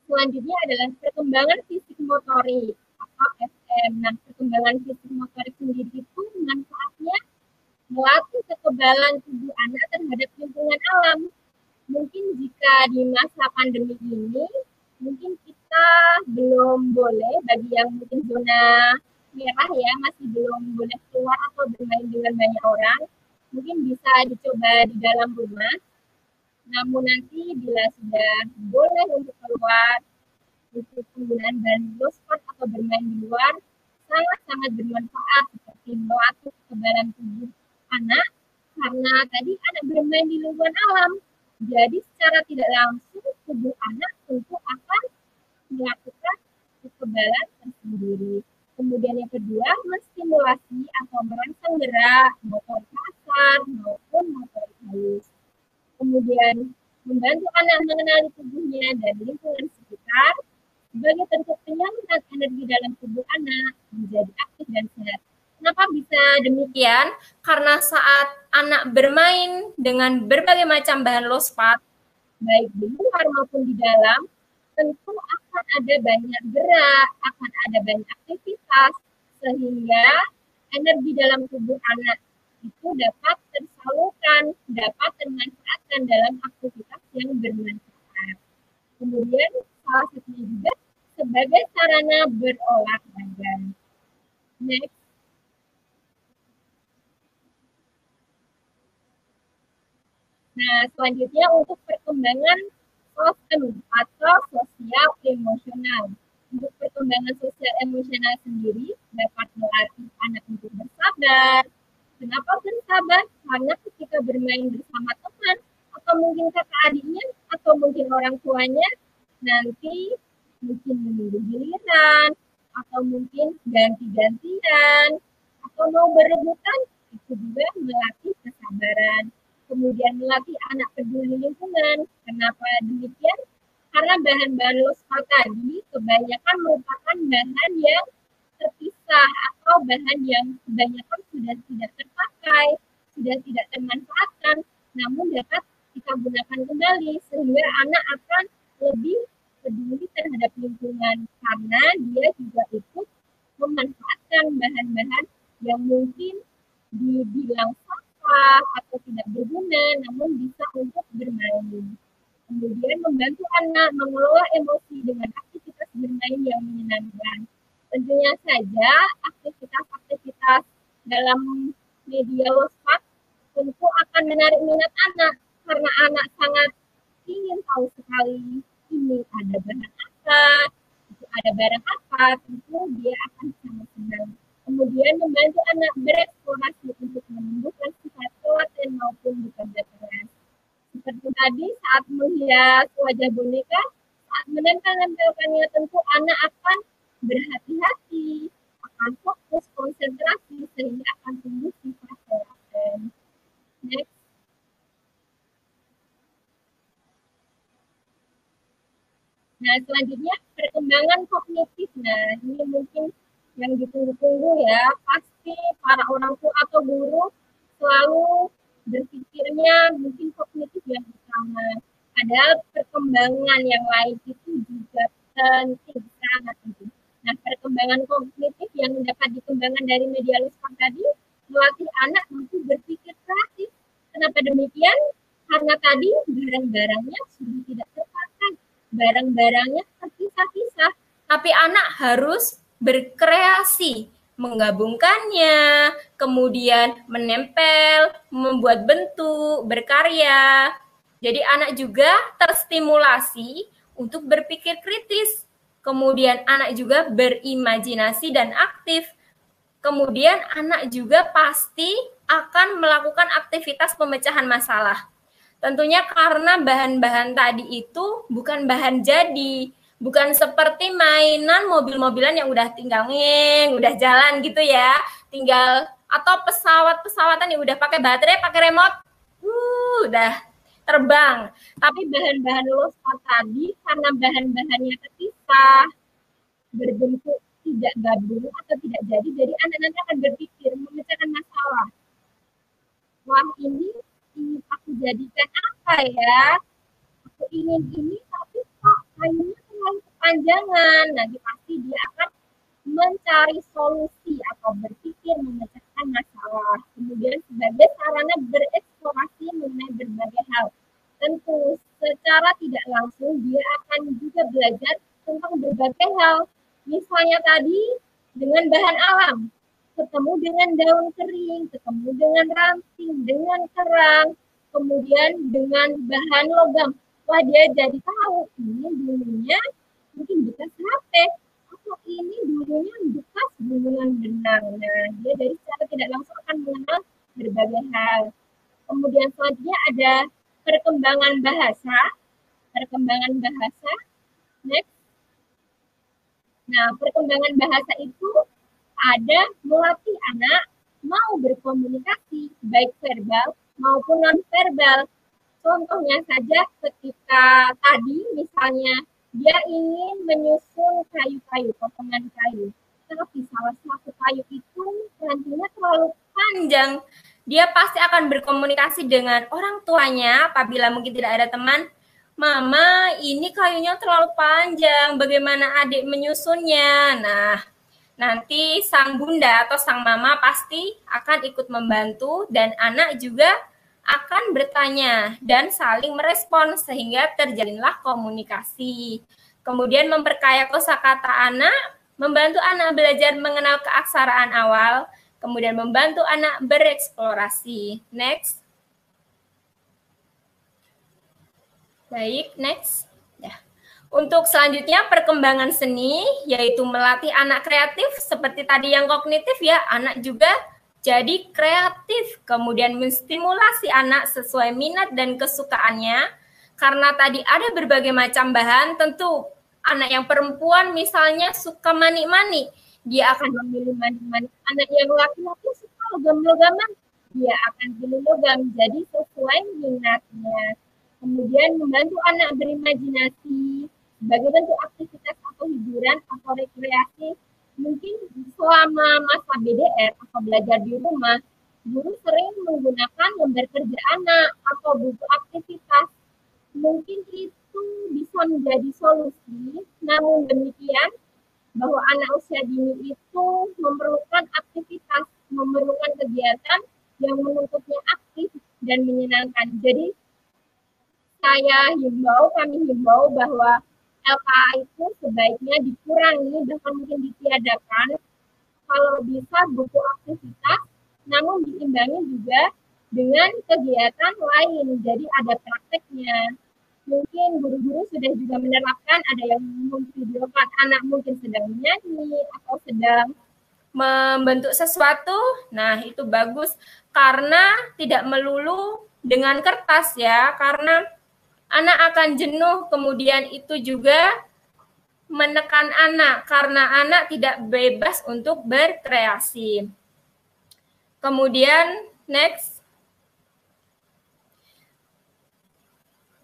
selanjutnya adalah perkembangan fisik motorik atau FM. Nah, perkembangan fisik motorik sendiri itu manfaatnya melatih kekebalan tubuh anak terhadap lingkungan alam. Mungkin jika di masa pandemi ini, mungkin kita belum boleh, bagi yang mungkin zona merah ya, masih belum boleh keluar atau bermain dengan banyak orang, mungkin bisa dicoba di dalam rumah. Namun nanti bila sudah boleh untuk keluar, untuk penggunaan bahan lospat atau bermain di luar, sangat-sangat bermanfaat seperti melatih kekebalan tubuh anak, karena tadi anak bermain di lingkungan alam. Jadi secara tidak langsung tubuh anak tentu akan melakukan kekebalan tersendiri. Kemudian yang kedua, menstimulasi atau merangsang gerak motor kasar maupun motor halus. Kemudian membantu anak mengenali tubuhnya dan lingkungan sekitar sebagai bentuk penyaluran energi dalam tubuh anak menjadi aktif dan sehat. Kenapa bisa demikian? Karena saat anak bermain dengan berbagai macam bahan lospat, baik di luar maupun di dalam, tentu akan ada banyak gerak, akan ada banyak aktivitas, sehingga energi dalam tubuh anak itu dapat tersalurkan, dapat termanfaatkan dalam aktivitas yang bermanfaat. Kemudian salah satunya juga sebagai sarana berolahraga. Next. Nah, selanjutnya untuk perkembangan SOSEM atau sosial emosional. Untuk perkembangan sosial emosional sendiri dapat melatih anak untuk bersabar. Kenapa bersabar? Karena ketika bermain bersama teman, atau mungkin kakak adiknya, atau mungkin orang tuanya, nanti mungkin menunggu giliran, atau mungkin ganti-gantian, atau mau berebutan, itu juga melatih kesabaran. Kemudian melatih anak peduli lingkungan. Kenapa demikian? Karena bahan-bahan losmal tadi kebanyakan merupakan bahan yang terpisah atau bahan yang kebanyakan sudah tidak terpakai, sudah tidak termanfaatkan, namun dapat kita gunakan kembali sehingga anak akan lebih peduli terhadap lingkungan karena dia juga ikut memanfaatkan bahan-bahan yang mungkin dibilang sampah atau tidak berguna, namun bisa untuk bermain. Kemudian membantu anak mengelola emosi dengan aktivitas bermain yang menyenangkan. Tentunya saja aktivitas-aktivitas dalam media losmed tentu akan menarik minat anak karena anak sangat ingin tahu sekali ini ada bahan apa, itu ada barang apa, tentu dia akan sangat senang. Kemudian membantu anak bereksplorasi untuk menumbuhkan sifat telaten maupun bekerja keras. Seperti tadi saat menghias wajah boneka, saat menempel-nempelkannya tentu anak akan berhati-hati, akan fokus, konsentrasi, sehingga akan tumbuh sifat telaten. Next. Nah, selanjutnya perkembangan kognitif. Nah, ini mungkin yang ditunggu-tunggu ya. Pasti para orang tua atau guru selalu berpikirnya mungkin kognitif yang utama. Padahal perkembangan yang lain itu juga penting, sangat penting. Nah, perkembangan kognitif yang dapat dikembangkan dari media losmed tadi melatih anak untuk berpikir kreatif. Kenapa demikian? Karena tadi barang-barangnya sudah tidak terpakai, barang-barangnya terpisah-pisah. Tapi anak harus berkreasi, menggabungkannya, kemudian menempel, membuat bentuk, berkarya. Jadi anak juga terstimulasi untuk berpikir kritis. Kemudian anak juga berimajinasi dan aktif. Kemudian anak juga pasti akan melakukan aktivitas pemecahan masalah. Tentunya karena bahan-bahan tadi itu bukan bahan jadi, bukan seperti mainan mobil-mobilan yang udah tinggal udah jalan gitu ya, tinggal atau pesawat-pesawatan yang udah pakai baterai, pakai remote, udah terbang. Tapi bahan-bahan losmed tadi karena bahan-bahannya terpisah, berbentuk tidak gabung atau tidak jadi anak nanti akan berpikir memecahkan masalah. Wah, ini aku jadikan apa ya? Aku ingin ini tapi kok kayaknya terlalu kepanjangan. Nanti pasti dia akan mencari solusi atau berpikir memecahkan masalah. Kemudian sebagai sarana bereksplorasi mengenai berbagai hal. Tentu secara tidak langsung dia akan juga belajar tentang berbagai hal. Misalnya tadi dengan bahan alam, ketemu dengan daun kering, ketemu dengan ranting, dengan kerang, kemudian dengan bahan logam. Wah, dia jadi tahu ini dulunya mungkin bekas HP, atau ini dulunya bekas gunungan benang. Nah, dia dari secara tidak langsung akan mengenal berbagai hal. Kemudian selanjutnya ada perkembangan bahasa. Perkembangan bahasa. Next. Nah, perkembangan bahasa itu ada melatih anak mau berkomunikasi, baik verbal maupun non-verbal. Contohnya saja ketika tadi misalnya dia ingin menyusun kayu-kayu, potongan kayu. Tapi salah satu kayu itu rantingnya terlalu panjang. Dia pasti akan berkomunikasi dengan orang tuanya apabila mungkin tidak ada teman. Mama, ini kayunya terlalu panjang, bagaimana adik menyusunnya? Nah, nanti sang bunda atau sang mama pasti akan ikut membantu dan anak juga akan bertanya dan saling merespon sehingga terjalinlah komunikasi. Kemudian memperkaya kosakata anak, membantu anak belajar mengenal keaksaraan awal, kemudian membantu anak bereksplorasi. Next. Baik, next. Ya. Untuk selanjutnya perkembangan seni, yaitu melatih anak kreatif seperti tadi yang kognitif ya, anak juga jadi kreatif, kemudian menstimulasi anak sesuai minat dan kesukaannya. Karena tadi ada berbagai macam bahan, tentu anak yang perempuan misalnya suka manik-manik, dia akan memilih manik-manik. Anak yang laki-laki suka logam-logaman, dia akan pilih logam, jadi sesuai minatnya. Kemudian membantu anak berimajinasi sebagai bentuk aktivitas atau hiburan atau rekreasi. Mungkin selama masa BDR atau belajar di rumah, guru sering menggunakan lembar kerja anak atau buku aktivitas. Mungkin itu bisa menjadi solusi, namun demikian bahwa anak usia dini itu memerlukan aktivitas, memerlukan kegiatan yang menuntutnya aktif dan menyenangkan. Jadi kami himbau bahwa LKA itu sebaiknya dikurangi, bahkan mungkin ditiadakan. Kalau bisa buku aktivitas, namun diimbangi juga dengan kegiatan lain. Jadi ada prakteknya. Mungkin guru-guru sudah juga menerapkan, ada yang memvideokan anak mungkin sedang menyanyi atau sedang membentuk sesuatu. Nah, itu bagus karena tidak melulu dengan kertas ya, karena anak akan jenuh, kemudian itu juga menekan anak karena anak tidak bebas untuk berkreasi. Kemudian next.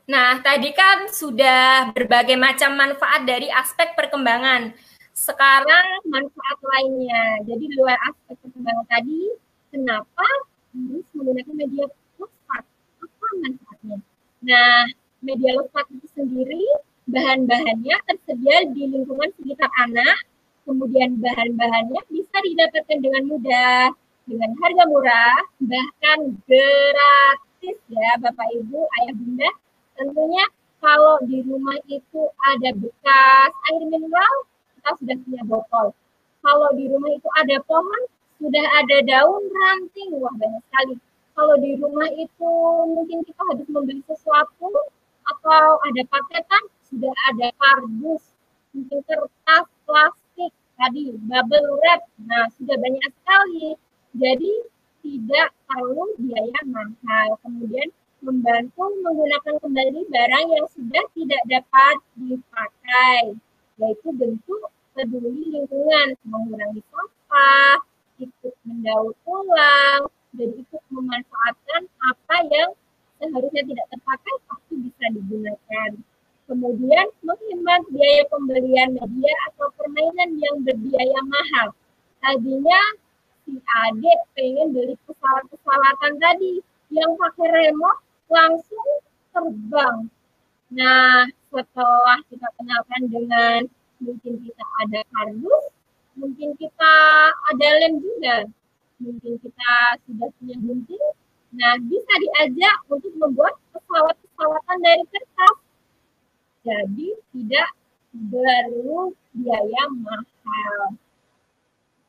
Nah, tadi kan sudah berbagai macam manfaat dari aspek perkembangan. Sekarang manfaat lainnya. Jadi di luar aspek perkembangan tadi, kenapa harus menggunakan media sosial? Apa manfaatnya? Nah, media losat itu sendiri bahan-bahannya tersedia di lingkungan sekitar anak, kemudian bahan-bahannya bisa didapatkan dengan mudah, dengan harga murah, bahkan gratis ya Bapak Ibu, Ayah Bunda. Tentunya kalau di rumah itu ada bekas air mineral, kita sudah punya botol. Kalau di rumah itu ada pohon, sudah ada daun ranting, wah banyak sekali. Kalau di rumah itu mungkin kita harus membeli sesuatu, atau ada paketan, sudah ada kardus, mungkin kertas, plastik, tadi bubble wrap, nah sudah banyak sekali. Jadi tidak perlu biaya mahal. Kemudian membantu menggunakan kembali barang yang sudah tidak dapat dipakai, yaitu bentuk peduli lingkungan, mengurangi sampah, ikut mendaur ulang, dan ikut memanfaatkan apa yang seharusnya tidak terpakai pasti bisa digunakan. Kemudian menghemat biaya pembelian media atau permainan yang berbiaya mahal. Tadinya si adik pengen beli pesawat-pesawatan tadi yang pakai remote langsung terbang. Nah, setelah kita kenalkan dengan mungkin kita ada kardus, mungkin kita ada lem juga, mungkin kita sudah punya gunting. Nah, bisa diajak untuk membuat pesawat-pesawatan dari kertas. Jadi tidak perlu biaya mahal.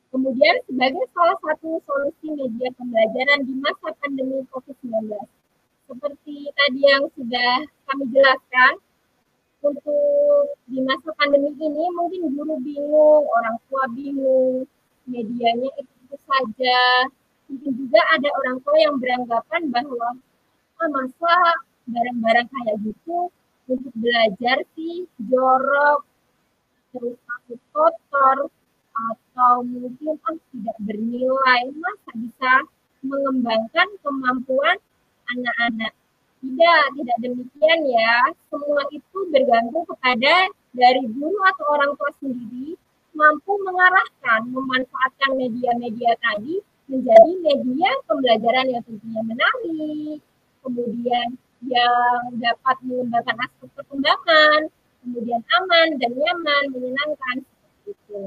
Kemudian sebagai salah satu solusi media pembelajaran di masa pandemi COVID-19, seperti tadi yang sudah kami jelaskan, untuk di masa pandemi ini mungkin guru bingung, orang tua bingung, medianya itu saja. Mungkin juga ada orang tua yang beranggapan bahwa masa barang-barang kayak gitu untuk belajar sih jorok, terus takut kotor, atau mungkin tidak bernilai, masa bisa mengembangkan kemampuan anak-anak. Tidak demikian ya. Semua itu bergantung kepada dari guru atau orang tua sendiri mampu mengarahkan, memanfaatkan media-media tadi menjadi media pembelajaran yang tentunya menarik, kemudian yang dapat mengembangkan aspek perkembangan, kemudian aman dan nyaman, menyenangkan seperti itu.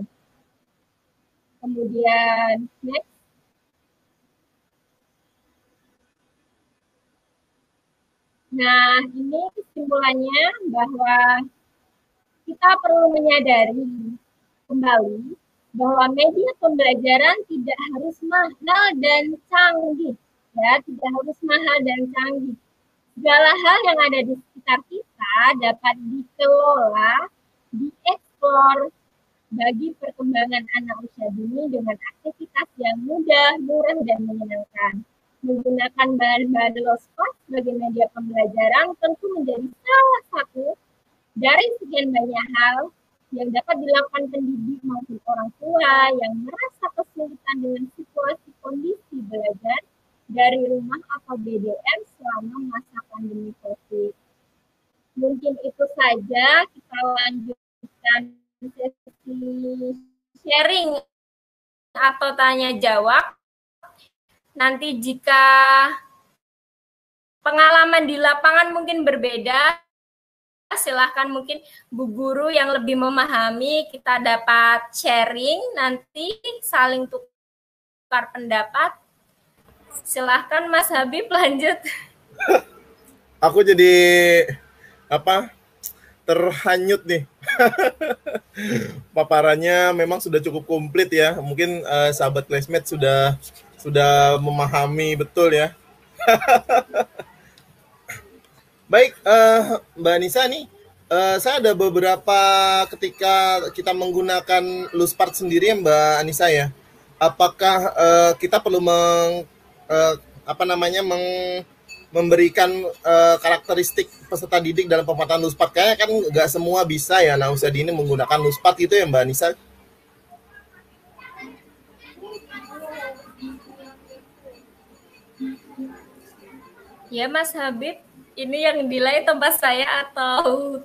Kemudian next. Nah, ini kesimpulannya bahwa kita perlu menyadari kembali bahwa media pembelajaran tidak harus mahal dan canggih, ya, tidak harus mahal dan canggih. Segala hal yang ada di sekitar kita dapat dikelola, dieksplor bagi perkembangan anak usia dini dengan aktivitas yang mudah, murah, dan menyenangkan. Menggunakan bahan-bahan low cost sebagai media pembelajaran tentu menjadi salah satu dari sekian banyak hal yang dapat dilakukan pendidik maupun orang tua yang merasa kesulitan dengan situasi kondisi belajar dari rumah atau BDM selama masa pandemi COVID. Mungkin itu saja, kita lanjutkan sesi sharing atau tanya jawab. Nanti jika pengalaman di lapangan mungkin berbeda, silahkan mungkin Bu Guru yang lebih memahami, kita dapat sharing, nanti saling tukar pendapat. Silahkan Mas Habib lanjut. Aku jadi terhanyut nih. Paparannya memang sudah cukup komplit ya. Mungkin sahabat classmate sudah memahami betul ya. Baik, Mbak Anissa nih, saya ada beberapa ketika kita menggunakan Luspart sendiri ya Mbak Anissa ya. Apakah kita perlu memberikan karakteristik peserta didik dalam pemanfaatan Luspart? Kayaknya kan nggak semua bisa ya anak usia dini menggunakan Luspart gitu ya Mbak Anissa. Ya Mas Habib, ini yang delay tempat saya atau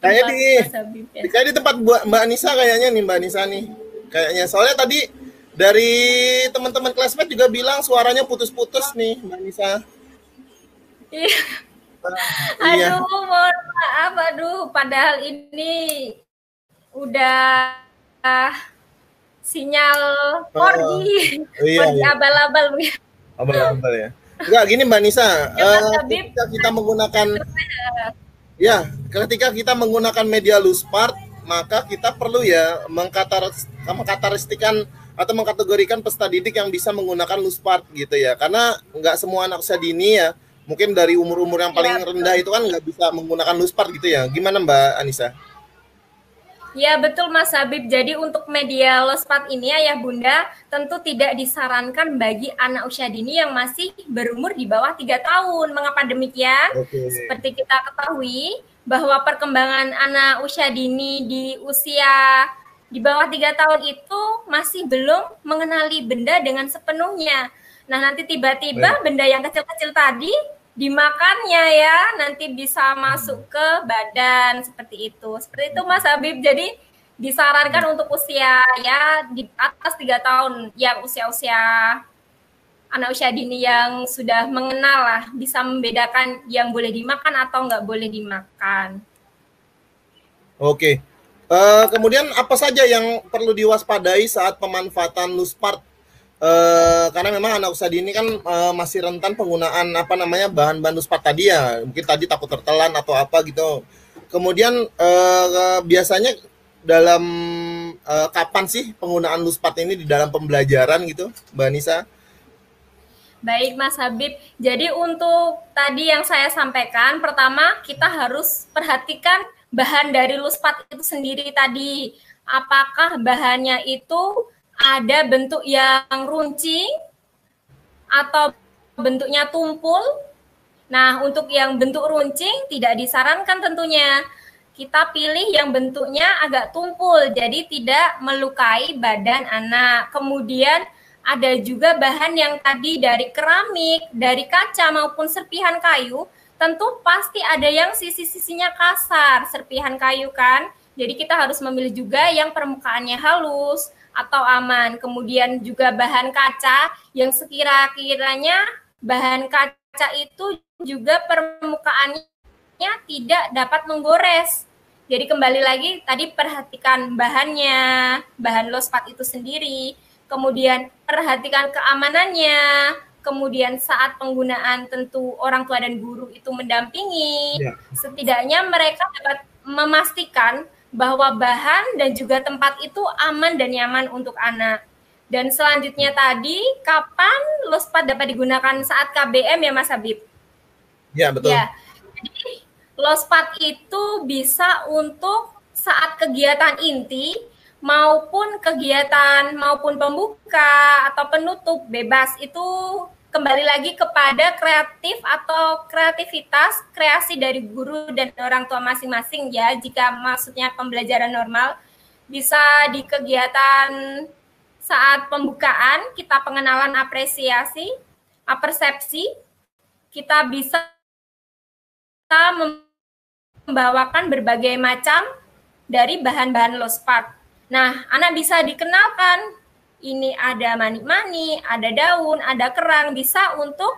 kayaknya di tempat Mbak Anissa kayaknya nih Mbak Anissa nih. Kayaknya soalnya tadi dari teman-teman classmate juga bilang suaranya putus-putus nih Mbak Anissa. Iya. Aduh, mohon maaf, padahal ini udah sinyal 4G, 4G abal-abal. Abal-abal ya. Enggak, gini Mbak Nisa, ketika kita menggunakan media Luspart, maka kita perlu ya mengkategorikan atau mengkategorikan peserta didik yang bisa menggunakan Luspart gitu ya. Karena nggak semua anak usia dini ya, mungkin dari umur-umur yang paling rendah itu kan nggak bisa menggunakan Luspart gitu ya. Gimana Mbak Anissa? Ya betul Mas Habib, jadi untuk media Luspart ini Ayah Bunda tentu tidak disarankan bagi anak usia dini yang masih berumur di bawah 3 tahun. Mengapa demikian? Seperti kita ketahui bahwa perkembangan anak usia dini di usia di bawah 3 tahun itu masih belum mengenali benda dengan sepenuhnya. Nah nanti tiba-tiba benda yang kecil-kecil tadi dimakannya ya, nanti bisa masuk ke badan seperti itu Mas Habib. Jadi disarankan untuk usia ya di atas 3 tahun, yang usia-usia anak usia dini yang sudah mengenal lah, bisa membedakan yang boleh dimakan atau nggak boleh dimakan. Oke. Kemudian apa saja yang perlu diwaspadai saat pemanfaatan Luspart? Karena memang anak usia dini kan masih rentan penggunaan bahan-bahan Luspart tadi ya, mungkin tadi takut tertelan atau apa gitu. Kemudian biasanya dalam kapan sih penggunaan Luspart ini di dalam pembelajaran gitu, Mbak Nisa? Baik Mas Habib, jadi untuk tadi yang saya sampaikan, pertama kita harus perhatikan bahan dari Luspart itu sendiri tadi. Apakah bahannya itu ada bentuk yang runcing atau bentuknya tumpul. Nah, untuk yang bentuk runcing tidak disarankan tentunya. Kita pilih yang bentuknya agak tumpul, jadi tidak melukai badan anak. Kemudian ada juga bahan yang tadi dari keramik, dari kaca maupun serpihan kayu, tentu pasti ada yang sisi-sisinya kasar, serpihan kayu kan. Jadi kita harus memilih juga yang permukaannya halus atau aman. Kemudian juga bahan kaca yang sekira-kiranya bahan kaca itu juga permukaannya tidak dapat menggores. Jadi kembali lagi tadi perhatikan bahannya, bahan low spot itu sendiri, kemudian perhatikan keamanannya, kemudian saat penggunaan tentu orang tua dan guru itu mendampingi, setidaknya mereka dapat memastikan bahwa bahan dan juga tempat itu aman dan nyaman untuk anak. Dan selanjutnya tadi, kapan low spot dapat digunakan saat KBM ya Mas Habib? Ya, betul. Ya, jadi low spot itu bisa untuk saat kegiatan inti maupun kegiatan maupun pembuka atau penutup bebas, itu kembali lagi kepada kreatif atau kreativitas kreasi dari guru dan orang tua masing-masing ya. Jika maksudnya pembelajaran normal, bisa di kegiatan saat pembukaan kita pengenalan apresiasi, persepsi, kita bisa membawakan berbagai macam dari bahan-bahan low spot. Nah, anak bisa dikenalkan, ini ada manik-manik, ada daun, ada kerang, bisa untuk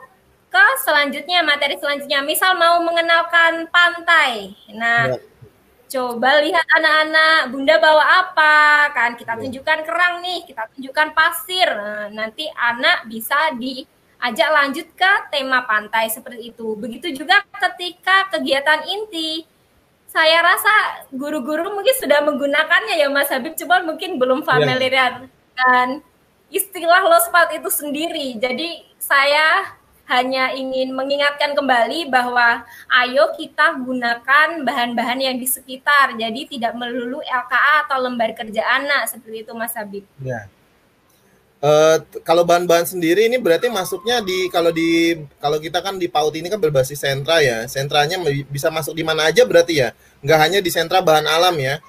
ke selanjutnya, materi selanjutnya. Misal mau mengenalkan pantai. Nah, coba lihat anak-anak, Bunda bawa apa, kan kita tunjukkan kerang nih, kita tunjukkan pasir. Nah, nanti anak bisa diajak lanjut ke tema pantai seperti itu. Begitu juga ketika kegiatan inti. Saya rasa guru-guru mungkin sudah menggunakannya ya Mas Habib, cuma mungkin belum familiar dengan istilah low spot itu sendiri. Jadi saya hanya ingin mengingatkan kembali bahwa ayo kita gunakan bahan-bahan yang di sekitar. Jadi tidak melulu LKA atau lembar kerja anak, seperti itu Mas Habib. Ya. Kalau bahan-bahan sendiri ini berarti masuknya kalau kita kan di PAUD ini kan berbasis sentra ya. Sentranya bisa masuk di mana aja berarti ya? Nggak hanya di sentra bahan alam ya?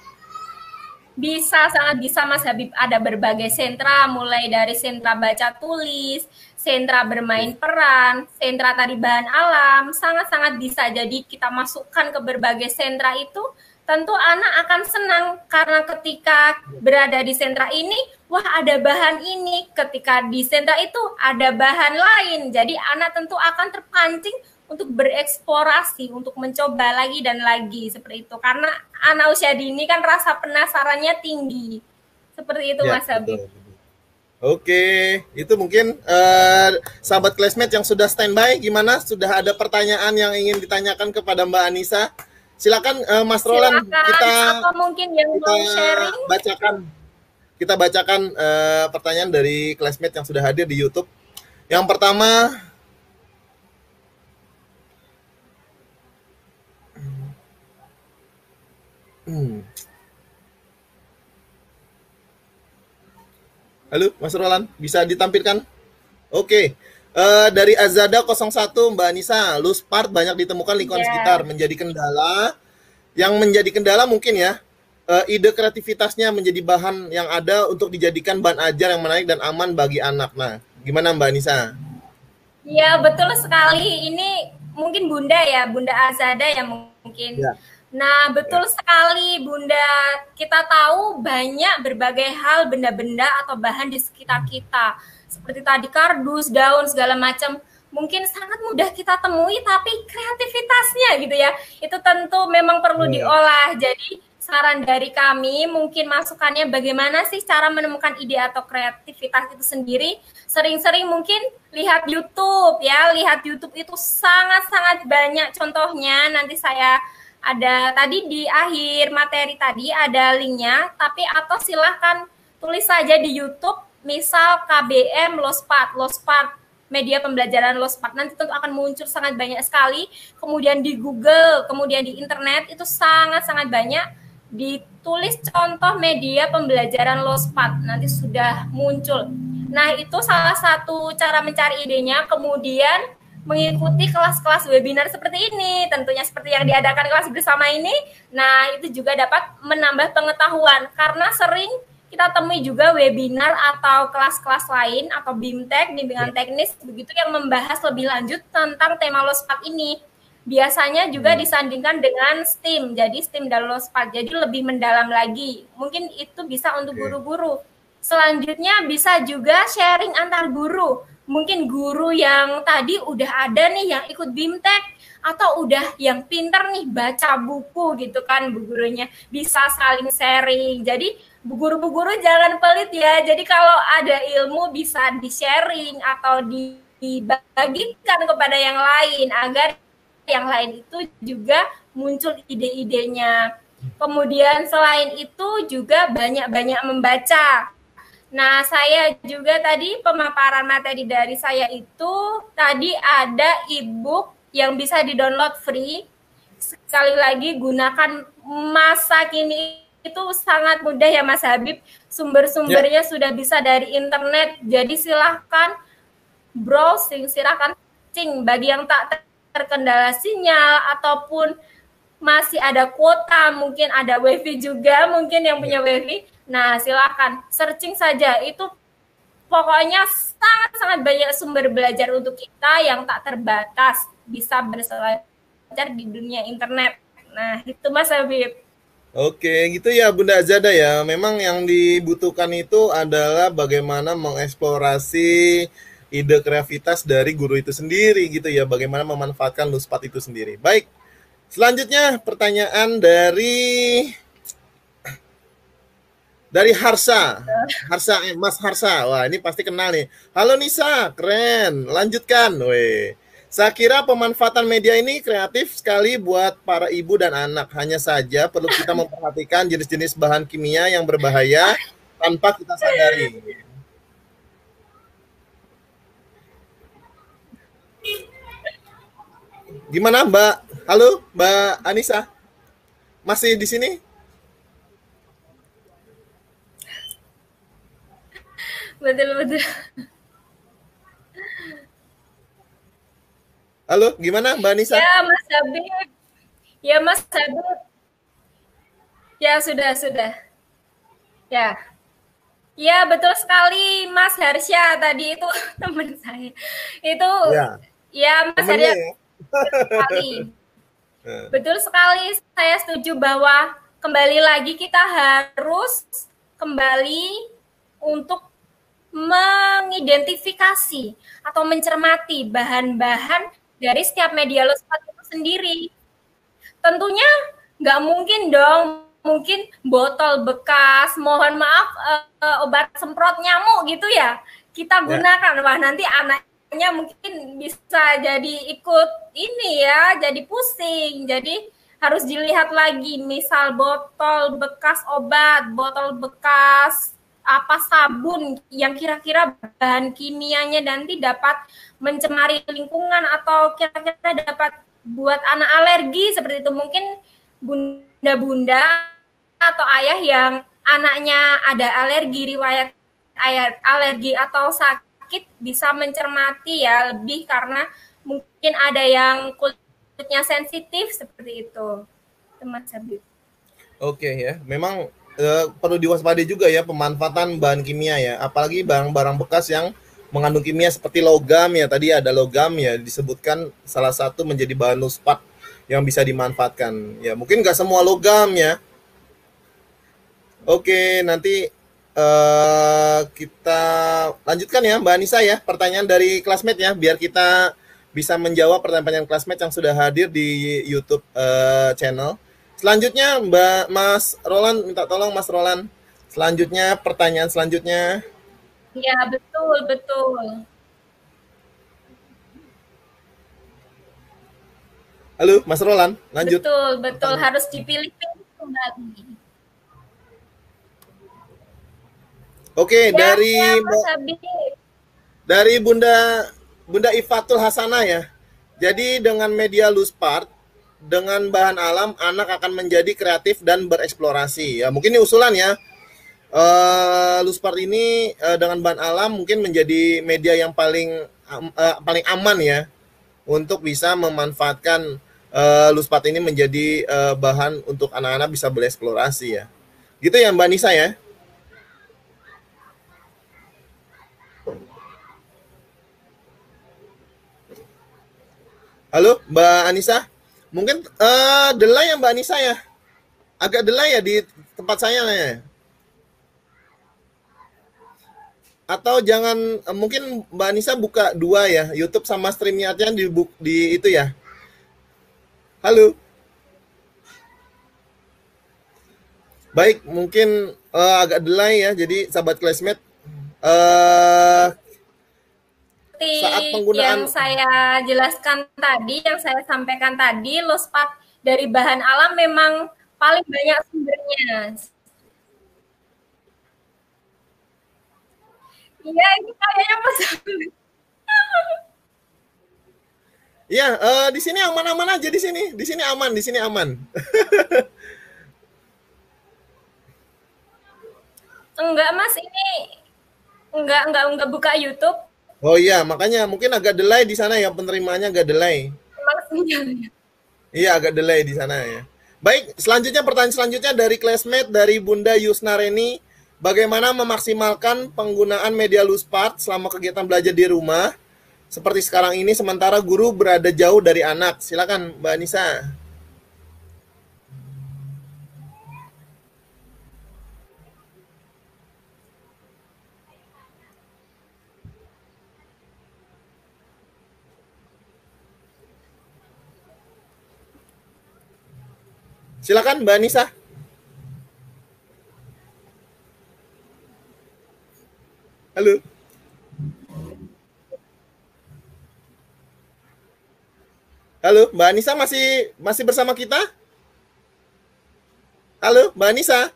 Bisa, sangat bisa Mas Habib. Ada berbagai sentra, mulai dari sentra baca tulis, sentra bermain peran, sentra tari bahan alam, sangat-sangat bisa. Jadi kita masukkan ke berbagai sentra itu, tentu anak akan senang karena ketika berada di sentra ini, wah ada bahan ini, ketika di sentra itu ada bahan lain. Jadi anak tentu akan terpancing untuk bereksplorasi, untuk mencoba lagi dan lagi seperti itu. Karena anak usia dini kan rasa penasarannya tinggi. Seperti itu Mas Habib. Oke, itu mungkin sahabat classmate yang sudah standby, gimana? Sudah ada pertanyaan yang ingin ditanyakan kepada Mbak Anissa? Silakan Mas Roland, apa mungkin yang mau sharing? Kita bacakan pertanyaan dari classmate yang sudah hadir di YouTube. Yang pertama, halo Mas Roland, bisa ditampilkan? Oke. Dari Azada 01, Mbak Anissa, loose part banyak ditemukan lingkungan sekitar, menjadi kendala. Yang menjadi kendala mungkin ya, ide kreativitasnya menjadi bahan yang ada untuk dijadikan bahan ajar yang menarik dan aman bagi anak. Nah, gimana Mbak Anissa? Ya, betul sekali. Ini mungkin Bunda ya, Bunda Azada ya mungkin. Ya. Nah, betul sekali Bunda. Kita tahu banyak berbagai hal, benda-benda atau bahan di sekitar kita. Seperti tadi kardus, daun, segala macam, mungkin sangat mudah kita temui, tapi kreativitasnya gitu ya, itu tentu memang perlu diolah. Jadi saran dari kami, mungkin masukannya bagaimana sih cara menemukan ide atau kreativitas itu sendiri. Sering-sering mungkin lihat YouTube ya, lihat YouTube itu sangat-sangat banyak contohnya. Nanti saya ada tadi di akhir materi tadi ada linknya, tapi atau silahkan tulis saja di YouTube, misal KBM low spot media pembelajaran low spot, nanti tentu akan muncul sangat banyak sekali. Kemudian di Google, kemudian di internet itu sangat-sangat banyak, ditulis contoh media pembelajaran low spot, nanti sudah muncul. Nah, itu salah satu cara mencari idenya. Kemudian mengikuti kelas-kelas webinar seperti ini, tentunya seperti yang diadakan kelas bersama ini. Nah, itu juga dapat menambah pengetahuan, karena sering kita temui juga webinar atau kelas-kelas lain atau BIMTEK, bimbingan teknis begitu, yang membahas lebih lanjut tentang tema low spot ini. Biasanya juga disandingkan dengan STEAM, jadi STEAM dan low spot, jadi lebih mendalam lagi. Mungkin itu bisa untuk guru-guru. Selanjutnya bisa juga sharing antar guru. mungkin guru yang tadi udah ada nih yang ikut BIMTEK atau udah yang pinter nih baca buku gitu kan, bu gurunya bisa saling sharing. Jadi bu guru jangan pelit ya. Jadi kalau ada ilmu bisa di-sharing atau dibagikan kepada yang lain agar yang lain itu juga muncul ide-idenya. Kemudian selain itu juga banyak-banyak membaca. Nah, saya juga tadi pemaparan materi dari saya itu tadi ada e-book yang bisa di-download free. Sekali lagi gunakan masa kini itu sangat mudah ya Mas Habib. Sumber-sumbernya sudah bisa dari internet. Jadi silahkan browsing, silahkan searching bagi yang tak terkendala sinyal ataupun masih ada kuota, mungkin ada wifi juga, mungkin yang punya wifi. Nah, silakan searching saja. Itu pokoknya sangat-sangat banyak sumber belajar untuk kita yang tak terbatas, bisa berselancar di dunia internet. Nah, itu Mas Habib. Oke, gitu ya Bunda Azada ya. Memang yang dibutuhkan itu adalah bagaimana mengeksplorasi ide kreativitas dari guru itu sendiri gitu ya. Bagaimana memanfaatkan Luspat itu sendiri. Baik, selanjutnya pertanyaan dari Harsa. Mas Harsa. Wah, ini pasti kenal nih. Halo Nisa, keren. Lanjutkan. Weh. Saya kira pemanfaatan media ini kreatif sekali buat para ibu dan anak. Hanya saja perlu kita memperhatikan jenis-jenis bahan kimia yang berbahaya tanpa kita sadari. Gimana Mbak? Halo Mbak Anissa? Masih di sini? Betul. Halo, gimana Mbak Anissa? Ya, Mas Habib. Ya, Mas Habib. Ya, sudah. Ya. Ya, betul sekali Mas Harsya tadi itu teman saya. Itu ya Mas Harsya ya? sekali. Betul sekali, saya setuju bahwa kembali lagi kita harus kembali untuk mengidentifikasi atau mencermati bahan-bahan dari setiap media Luspat itu sendiri. Tentunya nggak mungkin dong, mungkin botol bekas, mohon maaf obat semprot nyamuk gitu ya, kita gunakan. Wah, nanti anaknya mungkin bisa jadi ikut ini ya, jadi pusing. Jadi harus dilihat lagi, misal botol bekas obat, botol bekas apa sabun yang kira-kira bahan kimianya nanti dapat mencemari lingkungan atau kira-kira dapat buat anak alergi seperti itu. Mungkin bunda-bunda atau ayah yang anaknya ada alergi, riwayat alergi atau sakit bisa mencermati ya lebih karena mungkin ada yang kulitnya sensitif seperti itu. Teman Habib. Oke ya, memang perlu diwaspadai juga ya pemanfaatan bahan kimia ya, apalagi barang-barang bekas yang mengandung kimia seperti logam ya. Tadi ada logam ya, disebutkan salah satu menjadi bahan Luspat yang bisa dimanfaatkan ya. Mungkin nggak semua logam ya. Oke, nanti kita lanjutkan ya Mbak Anissa ya, pertanyaan dari classmate ya, biar kita bisa menjawab pertanyaan classmate yang sudah hadir di YouTube channel. Selanjutnya Mas Roland, minta tolong Mas Roland. Selanjutnya pertanyaan selanjutnya. Ya, betul. Halo Mas Roland, lanjut. Betul, harus dipilih-pilih kembali. Oke, ya, dari Bunda Ifatul Hasanah ya. Jadi dengan media Luspat, dengan bahan alam, anak akan menjadi kreatif dan bereksplorasi. Ya, mungkin ini usulan ya. Luspat ini dengan bahan alam mungkin menjadi media yang paling aman ya untuk bisa memanfaatkan Luspat ini menjadi bahan untuk anak-anak bisa bereksplorasi ya. Gitu ya Mbak Nisa ya. Halo Mbak Anissa. Mungkin delay ya Mbak Anissa ya. Agak delay ya di tempat saya ya. atau jangan mungkin Mbak Anissa buka dua ya, YouTube sama StreamYard-nya di itu ya. Halo. Baik, mungkin agak delay ya. Jadi sahabat classmate saat Seperti penggunaan yang saya jelaskan tadi, yang saya sampaikan tadi, Lospat dari bahan alam memang paling banyak sumbernya. Iya, ini kayaknya Mas. ya di sini aman-aman aja di sini. Di sini aman, di sini aman. Enggak, Mas, ini enggak buka YouTube. Oh iya, makanya mungkin agak delay di sana ya, penerimaannya agak delay. Memang sinyalnya. Iya, agak delay di sana ya. Baik, selanjutnya pertanyaan selanjutnya dari classmate dari Bunda Yusnareni. Bagaimana memaksimalkan penggunaan media Luspart selama kegiatan belajar di rumah? Seperti sekarang ini sementara guru berada jauh dari anak. Silakan Mbak Anissa. Silakan Mbak Anissa. Halo. Halo, Mbak Anissa masih bersama kita? Halo, Mbak Anissa.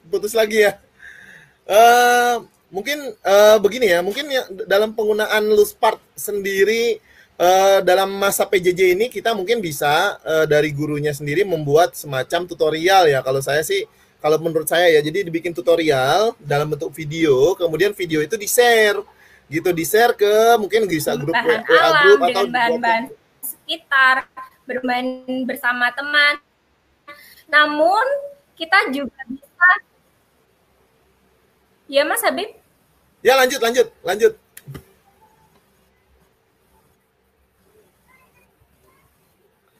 Putus lagi ya. Mungkin begini ya, mungkin ya, dalam penggunaan Luspart sendiri dalam masa PJJ ini kita mungkin bisa dari gurunya sendiri membuat semacam tutorial ya. Kalau saya sih, kalau menurut saya ya, jadi dibikin tutorial dalam bentuk video, kemudian video itu di-share gitu, di-share ke mungkin bisa grup Bahan WA alam grup atau dengan bahan-bahan sekitar, bermain bersama teman. Namun kita juga bisa, ya Mas Habib, ya lanjut.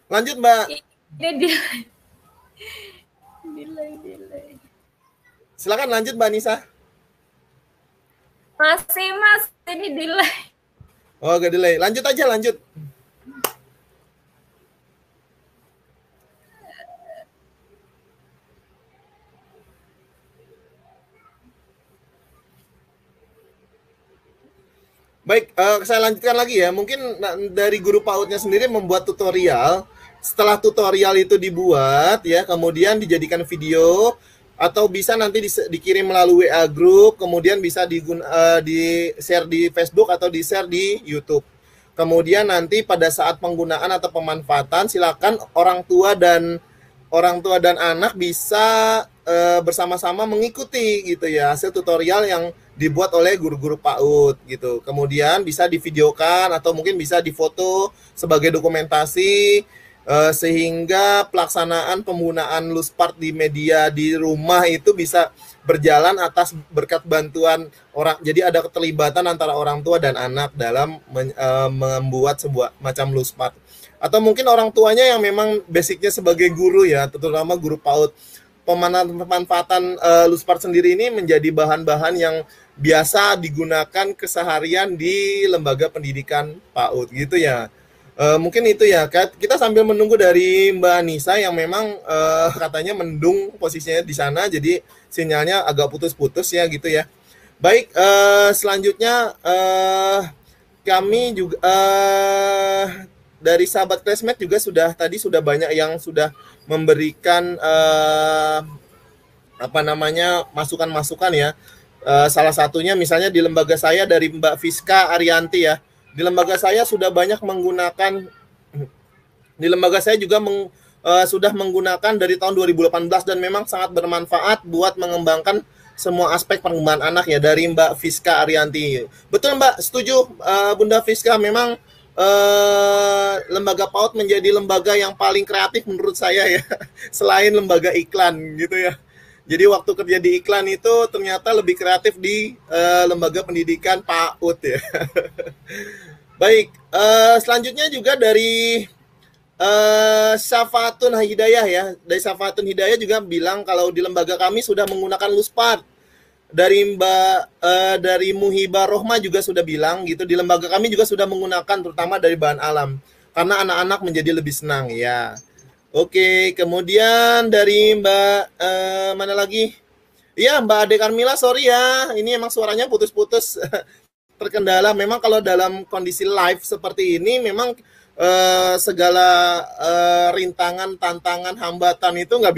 Lanjut Mbak. ini delay. Silakan lanjut Mbak Nisa. Masih Mas, ini delay. Oh, agak delay. Lanjut aja, lanjut. Baik, saya lanjutkan lagi ya. Mungkin dari guru PAUD-nya sendiri membuat tutorial. Setelah tutorial itu dibuat ya, kemudian dijadikan video atau bisa nanti dikirim melalui WA group, kemudian bisa di-share di Facebook atau di-share di YouTube. Kemudian nanti pada saat penggunaan atau pemanfaatan silakan orang tua dan anak bisa bersama-sama mengikuti gitu ya hasil tutorial yang dibuat oleh guru-guru PAUD gitu. Kemudian bisa divideokan atau mungkin bisa difoto sebagai dokumentasi sehingga pelaksanaan penggunaan Luspart di media di rumah itu bisa berjalan atas berkat bantuan orang. Jadi ada keterlibatan antara orang tua dan anak dalam membuat sebuah macam Luspart. Atau mungkin orang tuanya yang memang basicnya sebagai guru ya, terutama guru PAUD. Pemanfaatan Luspart sendiri ini menjadi bahan-bahan yang biasa digunakan keseharian di lembaga pendidikan PAUD gitu ya. Mungkin itu ya, kita sambil menunggu dari Mbak Anissa yang memang katanya mendung posisinya di sana, jadi sinyalnya agak putus-putus ya gitu ya. Baik, selanjutnya kami juga dari sahabat classmate juga sudah banyak yang sudah memberikan masukan-masukan ya. Salah satunya misalnya di lembaga saya dari Mbak Fiska Arianti ya. Di lembaga saya sudah banyak menggunakan, di lembaga saya juga sudah menggunakan dari tahun 2018 dan memang sangat bermanfaat buat mengembangkan semua aspek perkembangan anak ya, dari Mbak Fiska Arianti. Betul Mbak, setuju Bunda Fiska, memang lembaga PAUD menjadi lembaga yang paling kreatif menurut saya ya, selain lembaga iklan gitu ya. Jadi waktu kerja di iklan itu ternyata lebih kreatif di lembaga pendidikan PAUD ya. Baik, selanjutnya juga dari Syafaatun Hidayah ya. Dari Syafaatun Hidayah juga bilang kalau di lembaga kami sudah menggunakan Luspart. dari Muhibah Rohma juga sudah bilang gitu, di lembaga kami juga sudah menggunakan terutama dari bahan alam karena anak-anak menjadi lebih senang ya. Oke, kemudian dari Mbak mana lagi? Iya, Mbak Ade Carmila, sorry ya, ini emang suaranya putus-putus. Terkendala. Memang kalau dalam kondisi live seperti ini, memang segala rintangan, tantangan, hambatan itu nggak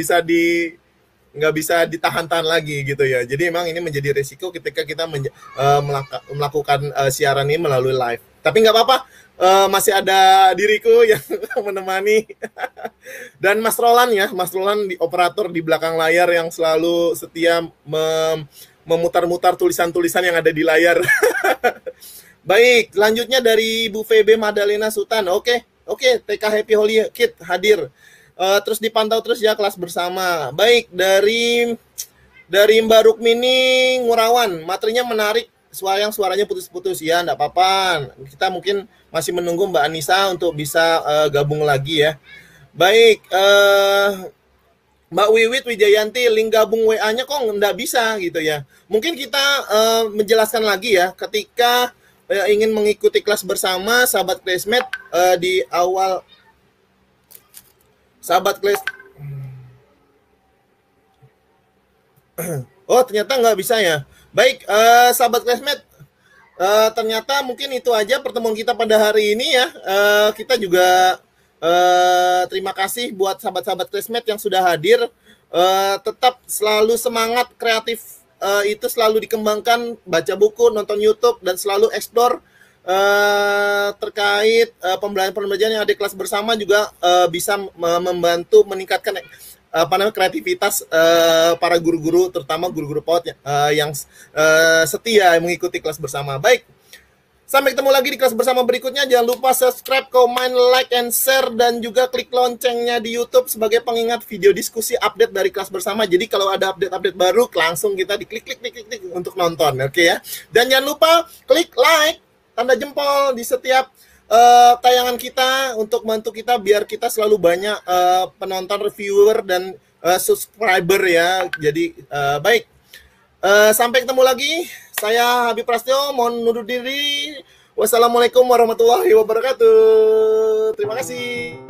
bisa ditahan-tahan lagi gitu ya. Jadi memang ini menjadi risiko ketika kita melakukan siaran ini melalui live. Tapi nggak apa-apa, masih ada diriku yang menemani. Dan Mas Roland ya, Mas Roland di operator di belakang layar yang selalu setia memutar-mutar tulisan-tulisan yang ada di layar. Baik, selanjutnya dari Bu VB Madalena Sultan. Oke, TK Happy Holy Kid hadir. Terus dipantau terus ya kelas bersama. Baik, dari Mbak Rukmini Ngurawan, materinya menarik, suaranya putus-putus ya, enggak apa-apa. Kita mungkin masih menunggu Mbak Anissa untuk bisa gabung lagi ya. Baik, Mbak Wiwit Wijayanti, link gabung WA-nya kok nggak bisa gitu ya. Mungkin kita menjelaskan lagi ya, ketika ingin mengikuti kelas bersama sahabat classmate di awal sahabat kelas. Oh, ternyata nggak bisa ya. Baik, sahabat classmate, ternyata mungkin itu aja pertemuan kita pada hari ini ya. Kita juga terima kasih buat sahabat-sahabat classmate yang sudah hadir. Tetap selalu semangat, kreatif itu selalu dikembangkan, baca buku, nonton YouTube, dan selalu explore terkait pembelajaran yang ada di kelas bersama juga bisa membantu meningkatkan kreativitas para guru-guru, terutama guru-guru PAUD yang setia mengikuti kelas bersama. Baik, sampai ketemu lagi di kelas bersama berikutnya. Jangan lupa subscribe, comment, like, and share, dan juga klik loncengnya di YouTube sebagai pengingat video diskusi update dari kelas bersama. Jadi kalau ada update-update baru, langsung kita diklik untuk nonton, oke ya. Dan jangan lupa klik like, tanda jempol di setiap tayangan kita untuk bantu kita biar kita selalu banyak penonton, reviewer, dan subscriber ya. Jadi baik, sampai ketemu lagi. Saya Habib Prasetyo, mohon undur diri. Wassalamualaikum warahmatullahi wabarakatuh. Terima kasih.